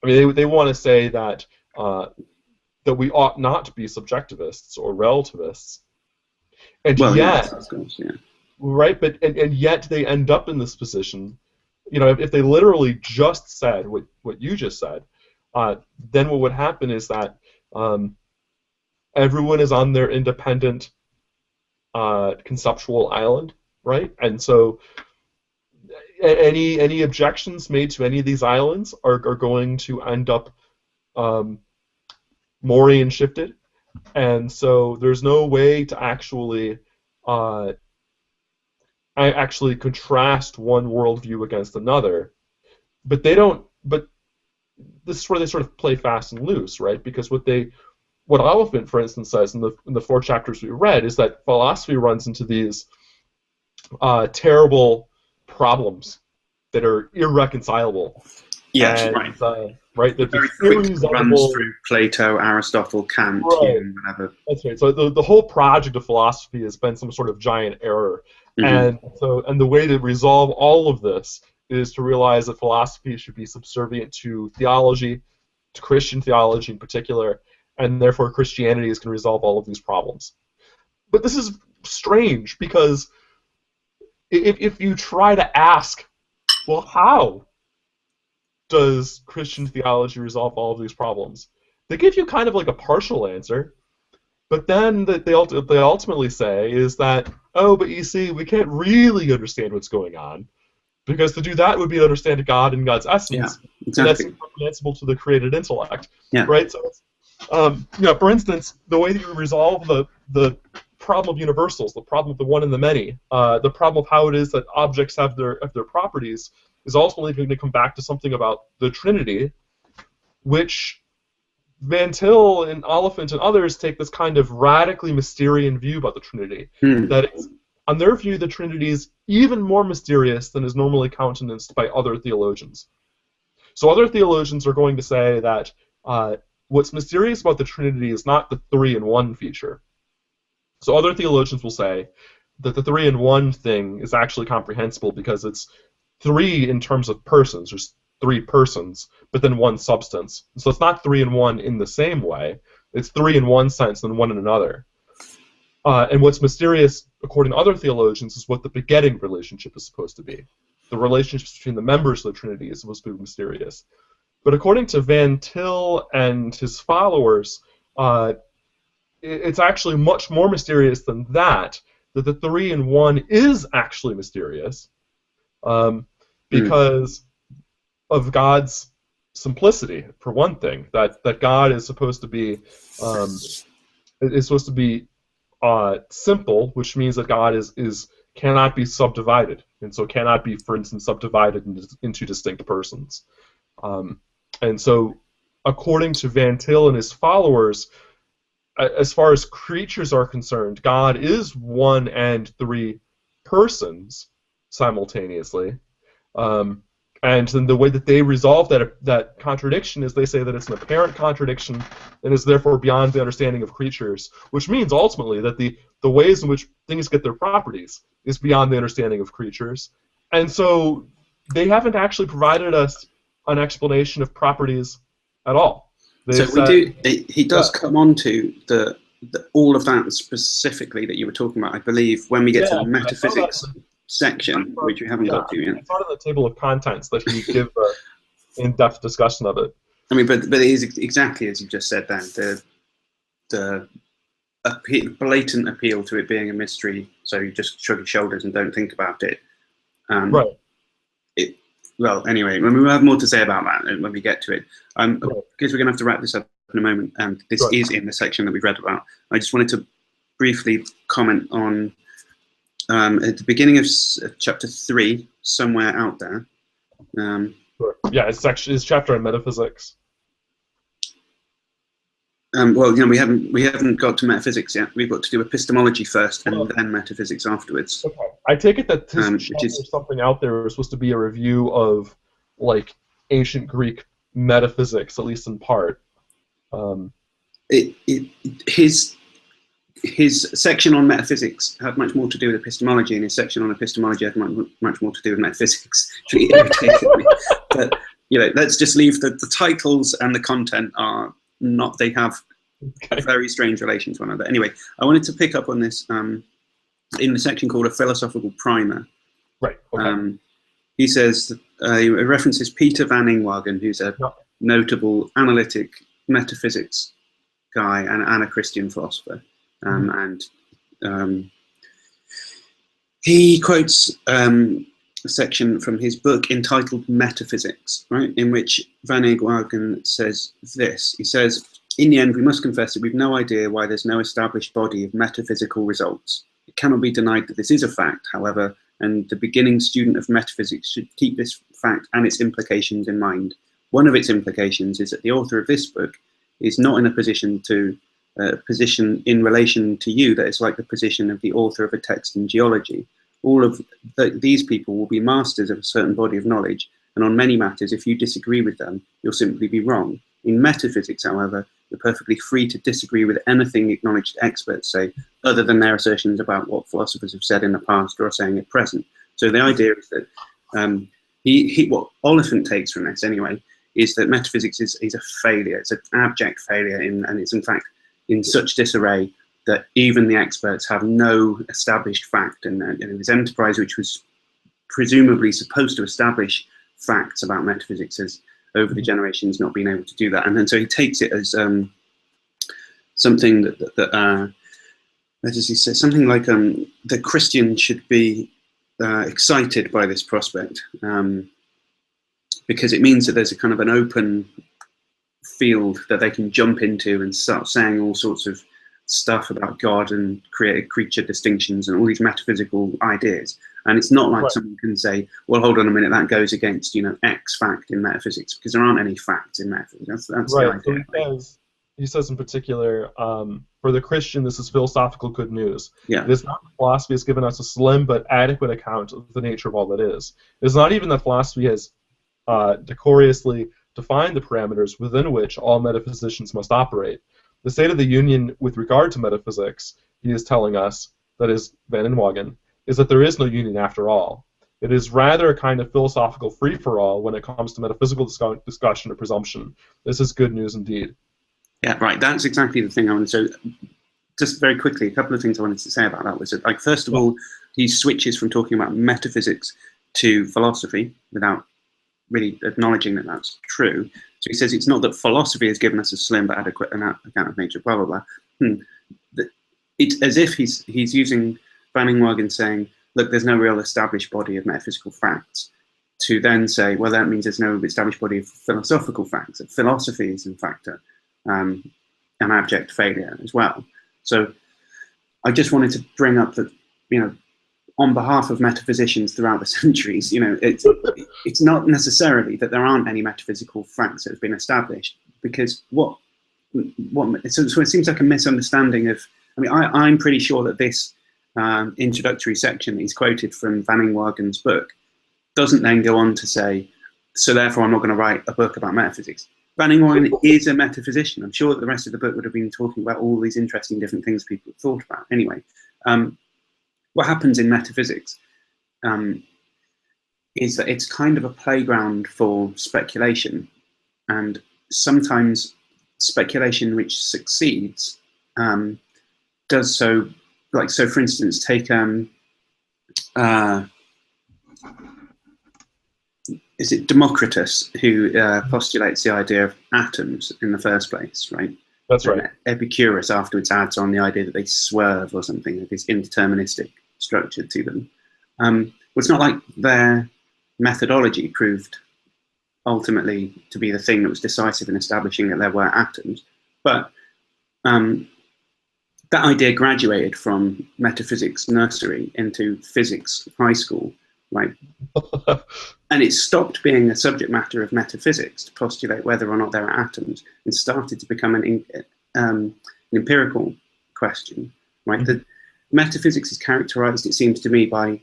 I mean, they want to say that that we ought not to be subjectivists or relativists, and yet, right? But and yet they end up in this position. If they literally just said what you just said, then what would happen is that everyone is on their independent conceptual island, right? And so any objections made to any of these islands are going to end up Morean shifted, and so there's no way to actually contrast one worldview against another, but they don't. But this is where they sort of play fast and loose, right? Because what Oliphint, for instance, says in the 4 chapters we read is that philosophy runs into these terrible problems that are irreconcilable. Yes, and, right. Right. That very quickly runs through Plato, Aristotle, Kant, Hume, whatever. That's right. So the whole project of philosophy has been some sort of giant error. And the way to resolve all of this is to realize that philosophy should be subservient to theology, to Christian theology in particular, and therefore Christianity is going to resolve all of these problems. But this is strange because if you try to ask, well, how does Christian theology resolve all of these problems? They give you kind of like a partial answer. But then they ultimately say is that, oh, but you see, we can't really understand what's going on, because to do that would be to understand God and God's essence, and that's incomprehensible to the created intellect, right? So, for instance, the way that you resolve the problem of universals, the problem of the one and the many, the problem of how it is that objects have their properties, is ultimately going to come back to something about the Trinity, which Van Til and Oliphint and others take this kind of radically Mysterian view about the Trinity. That is, on their view, the Trinity is even more mysterious than is normally countenanced by other theologians. So other theologians are going to say that what's mysterious about the Trinity is not the 3-in-1 feature. So other theologians will say that the 3-in-1 thing is actually comprehensible because it's 3 in terms of persons. There's 3 persons, but then 1 substance. So it's not 3-in-1 in the same way. It's 3 in one sense and 1 in another. And what's mysterious, according to other theologians, is what the begetting relationship is supposed to be. The relationships between the members of the Trinity is supposed to be mysterious. But according to Van Til and his followers, it's actually much more mysterious than that the 3 in 1 is actually mysterious, because of God's simplicity, for one thing. That God is supposed to be simple, which means that God cannot be subdivided, and so cannot be, for instance, subdivided into distinct persons. And so, according to Van Til and his followers, as far as creatures are concerned, God is 1 and 3 persons simultaneously. And then the way that they resolve that contradiction is they say that it's an apparent contradiction and is therefore beyond the understanding of creatures, which means ultimately that the ways in which things get their properties is beyond the understanding of creatures. And so they haven't actually provided us an explanation of properties at all. He does come on to all of that specifically that you were talking about, I believe, when we get to the metaphysics section, which we haven't got to yet. It's not in the table of contents that he give an in-depth discussion of it. I mean, but it is exactly as you just said then, the blatant appeal to it being a mystery, so you just shrug your shoulders and don't think about it. Right. Well, anyway, we'll have more to say about that when we get to it. Because we're going to have to wrap this up in a moment, and this is in the section that we've read about. I just wanted to briefly comment on at the beginning of chapter 3, somewhere out there. Yeah, it's chapter on metaphysics. Well, we haven't got to metaphysics yet. We've got to do epistemology first, and then metaphysics afterwards. Okay. I take it that there's something out there is supposed to be a review of like ancient Greek metaphysics, at least in part. His section on metaphysics had much more to do with epistemology, and his section on epistemology had much more to do with metaphysics. Which irritated me. But let's just leave the titles and the content are not. They have a very strange relation to one another. Anyway, I wanted to pick up on this in the section called a philosophical primer. Right. Okay. He says he references Peter van Inwagen, who's a notable analytic metaphysics guy and a Christian philosopher. And he quotes a section from his book entitled Metaphysics, right, in which Van Inwagen says this. He says, "In the end, we must confess that we've no idea why there's no established body of metaphysical results. It cannot be denied that this is a fact, however, and the beginning student of metaphysics should keep this fact and its implications in mind. One of its implications is that the author of this book is not in a position in relation to you that is like the position of the author of a text in geology. All of these people will be masters of a certain body of knowledge, and on many matters, if you disagree with them, you'll simply be wrong. In metaphysics, however, you're perfectly free to disagree with anything acknowledged experts say, other than their assertions about what philosophers have said in the past or are saying at present." So the idea is that what Oliphint takes from this, anyway, is that metaphysics is a failure. It's an abject failure, and it's in fact in such disarray that even the experts have no established fact. And his enterprise, which was presumably supposed to establish facts about metaphysics, has over the generations not been able to do that. And then so he takes it as something that what does he say? Something like the Christian should be excited by this prospect because it means that there's a kind of an open field that they can jump into and start saying all sorts of stuff about God and creator distinctions and all these metaphysical ideas. And it's not like someone can say, well, hold on a minute, that goes against, X fact in metaphysics, because there aren't any facts in metaphysics. That's right. The idea. So he says in particular, for the Christian, this is philosophical good news. Yeah. It is not that philosophy has given us a slim but adequate account of the nature of all that is. It is not even that philosophy has decorously defined the parameters within which all metaphysicians must operate. The state of the union with regard to metaphysics, he is telling us, that is Van Inwagen, is that there is no union after all. It is rather a kind of philosophical free-for-all when it comes to metaphysical discussion or presumption. This is good news indeed. Yeah, right. That's exactly the thing I want to say. just very quickly, a couple of things I wanted to say about that was that, like, first of all, he switches from talking about metaphysics to philosophy without really acknowledging that that's true. So he says it's not that philosophy has given us a slim but adequate account of nature, blah, blah, blah. It's as if he's using Van Inwagen saying, look, there's no real established body of metaphysical facts, to then say, well, that means there's no established body of philosophical facts. That philosophy is, in fact, an abject failure as well. So I just wanted to bring up that, you know, on behalf of metaphysicians throughout the centuries, you know, it's not necessarily that there aren't any metaphysical facts that have been established, because so it seems like a misunderstanding of, I mean, I'm pretty sure that this introductory section that he's quoted from Van Inwagen's book doesn't then go on to say, so therefore I'm not going to write a book about metaphysics. Van Inwagen is a metaphysician. I'm sure that the rest of the book would have been talking about all these interesting different things people have thought about. Anyway, what happens in metaphysics is that it's kind of a playground for speculation, and sometimes speculation which succeeds does so, like, so for instance, take is it Democritus who postulates the idea of atoms in the first place, right? That's right. And Epicurus afterwards adds on the idea that they swerve or something, that this indeterministic structure to them. Well, it's not like their methodology proved ultimately to be the thing that was decisive in establishing that there were atoms, but that idea graduated from metaphysics nursery into physics high school, right? And it stopped being a subject matter of metaphysics to postulate whether or not there are atoms, and started to become an empirical question, right? The metaphysics is characterized, it seems to me, by,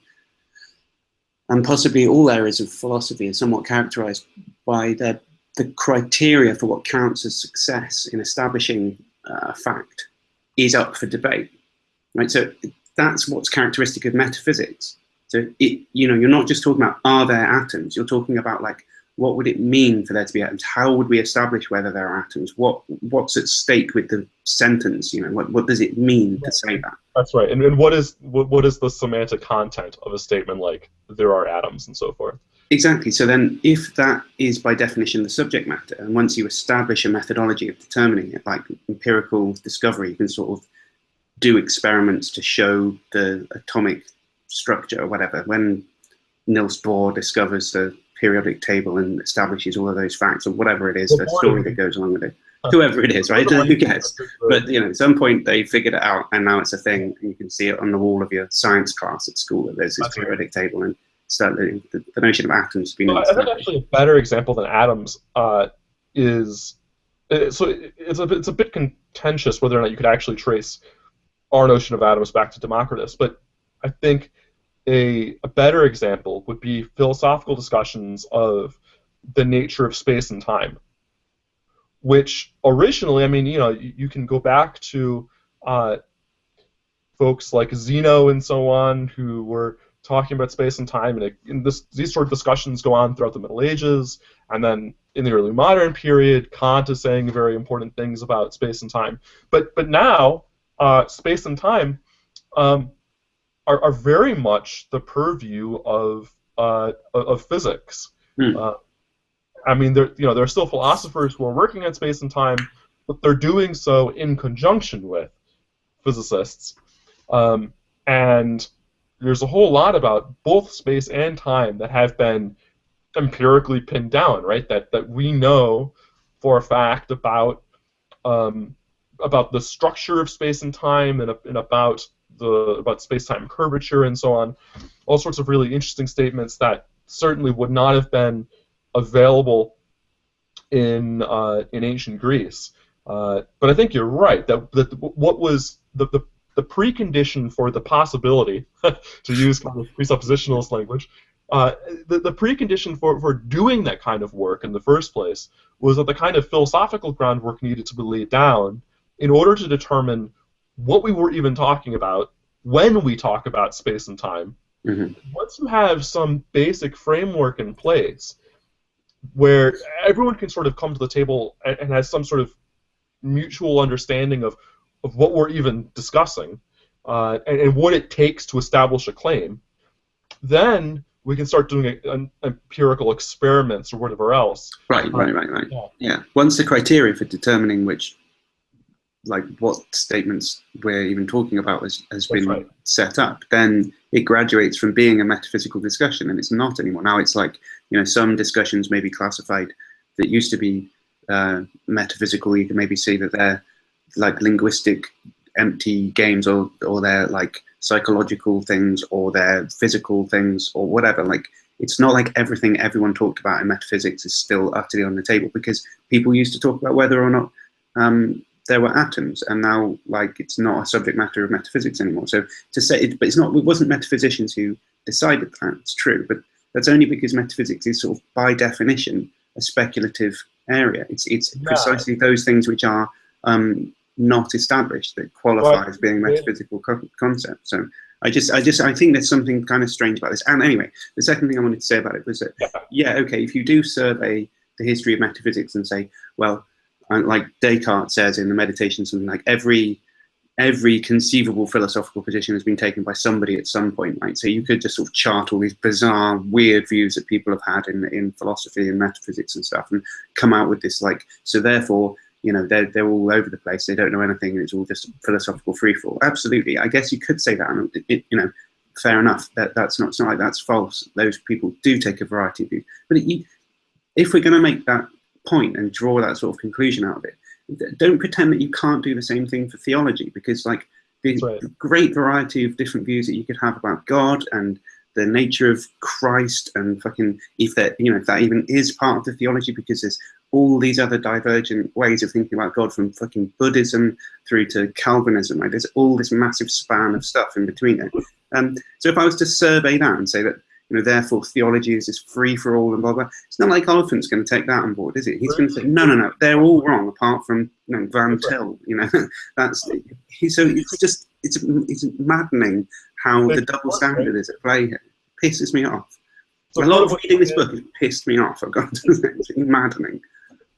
and possibly all areas of philosophy are somewhat characterized by the criteria for what counts as success in establishing a fact is up for debate, right? So that's what's characteristic of metaphysics. So you're not just talking about, are there atoms? You're talking about, like, what would it mean for there to be atoms? How would we establish whether there are atoms? What's at stake with the sentence? You know, what does it mean to say that? That's right. And what is the semantic content of a statement like there are atoms and so forth? Exactly. So then, if that is by definition the subject matter, and once you establish a methodology of determining it, like empirical discovery, you can sort of do experiments to show the atomic structure or whatever. When Niels Bohr discovers the periodic table and establishes all of those facts, or whatever it is, the story that goes along with it, whoever it is, right? Who cares? But, you know, at some point they figured it out, and now it's a thing, and you can see it on the wall of your science class at school that there's this periodic table, and start the notion of atoms has been. I think actually a better example than atoms is, so it's a bit contentious whether or not you could actually trace our notion of atoms back to Democritus, but I think a better example would be philosophical discussions of the nature of space and time, which originally, I mean, you know, you can go back to folks like Zeno and so on, who were talking about space and time, and these sort of discussions go on throughout the Middle Ages, and then in the early modern period, Kant is saying very important things about space and time. But now, space and time are very much the purview of physics. I mean, there are still philosophers who are working on space and time, but they're doing so in conjunction with physicists. And there's a whole lot about both space and time that have been empirically pinned down, right? That we know for a fact about the structure of space and time, and about space-time curvature and so on. All sorts of really interesting statements that certainly would not have been available in ancient Greece. But I think you're right that what was the precondition for the possibility, to use kind of presuppositionalist language, the precondition for doing that kind of work in the first place was that the kind of philosophical groundwork needed to be laid down in order to determine what we were even talking about when we talk about space and time. Once you have some basic framework in place where everyone can sort of come to the table and has some sort of mutual understanding of of what we're even discussing, and what it takes to establish a claim, then we can start doing empirical experiments or whatever else. Right. Yeah. Once the criteria for determining what statements we're even talking about has been set up, then it graduates from being a metaphysical discussion, and it's not anymore. Now it's like, some discussions may be classified that used to be metaphysical. You can maybe see that they're like linguistic empty games, or they're like psychological things, or they're physical things, or whatever. Like, it's not like everything everyone talked about in metaphysics is still utterly on the table, because people used to talk about whether or not there were atoms, and now it's not a subject matter of metaphysics anymore. So to say it, but it wasn't metaphysicians who decided that. It's true, but that's only because metaphysics is sort of by definition a speculative area. It's precisely those things which are not established that qualify as being metaphysical concepts. So I think there's something kind of strange about this. And anyway, the second thing I wanted to say about it was that, okay, if you do survey the history of metaphysics and say, well, like Descartes says in the Meditations, something like every conceivable philosophical position has been taken by somebody at some point, right? So you could just sort of chart all these bizarre, weird views that people have had in philosophy and metaphysics and stuff, and come out with this so therefore, they're all over the place. They don't know anything, and it's all just philosophical freefall. Absolutely, I guess you could say that, and fair enough. That's not like that's false. Those people do take a variety of views, but if we're going to make that point and draw that sort of conclusion out of it, don't pretend that you can't do the same thing for theology, because the great variety of different views that you could have about God and the nature of Christ, and if that even is part of the theology, because there's all these other divergent ways of thinking about God, from Buddhism through to Calvinism, right? There's all this massive span of stuff in between it. So if I was to survey that and say that, therefore theology is just free for all and blah blah, it's not like Oliphant's going to take that on board, is it? He's going to say no, they're all wrong apart from Van Til. That's so it's maddening how the double standard is at play here. It pisses me off. So a lot of reading this book has pissed me off. I've got to say, it's maddening.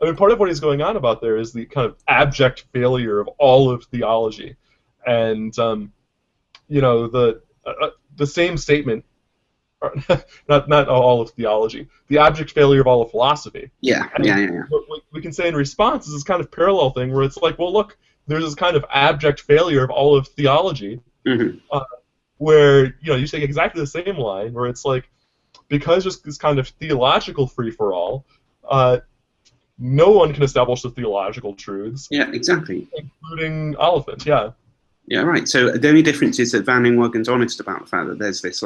I mean, part of what he's going on about there is the kind of abject failure of all of theology, and the same statement. Not all of theology, the abject failure of all of philosophy. Yeah. What we can say in response is this kind of parallel thing where it's like, well, look, there's this kind of abject failure of all of theology, where you take exactly the same line, where it's like, because there's this kind of theological free-for-all, no one can establish the theological truths. Yeah, exactly. Including Oliphint. Yeah. Yeah, right. So the only difference is that Van Inwagen's honest about the fact that there's this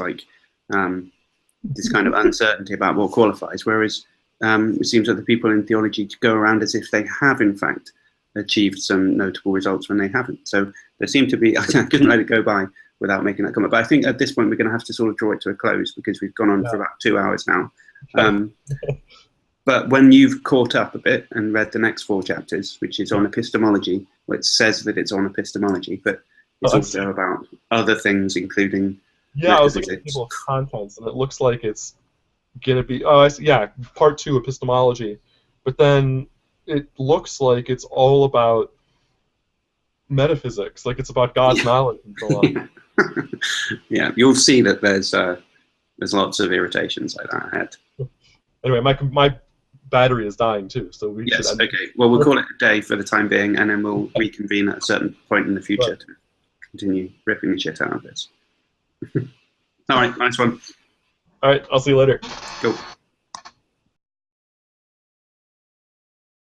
this kind of uncertainty about what qualifies, whereas it seems that the people in theology go around as if they have in fact achieved some notable results when they haven't. So there seem to be, I couldn't let it go by without making that comment, but I think at this point we're going to have to sort of draw it to a close, because we've gone on for about 2 hours now. But when you've caught up a bit and read the next 4 chapters, which is on epistemology, which says that it's on epistemology, but it's also about other things, including I was looking at the table of contents, and it looks like it's going to be, part 2, epistemology. But then it looks like it's all about metaphysics, like it's about God's knowledge and so on. Yeah, you'll see that there's lots of irritations like that ahead. Anyway, my battery is dying too, so we should end. Okay. Well, we'll call it a day for the time being, and then we'll reconvene at a certain point in the future to continue ripping the shit out of this. All right, nice one. All right, I'll see you later. Cool.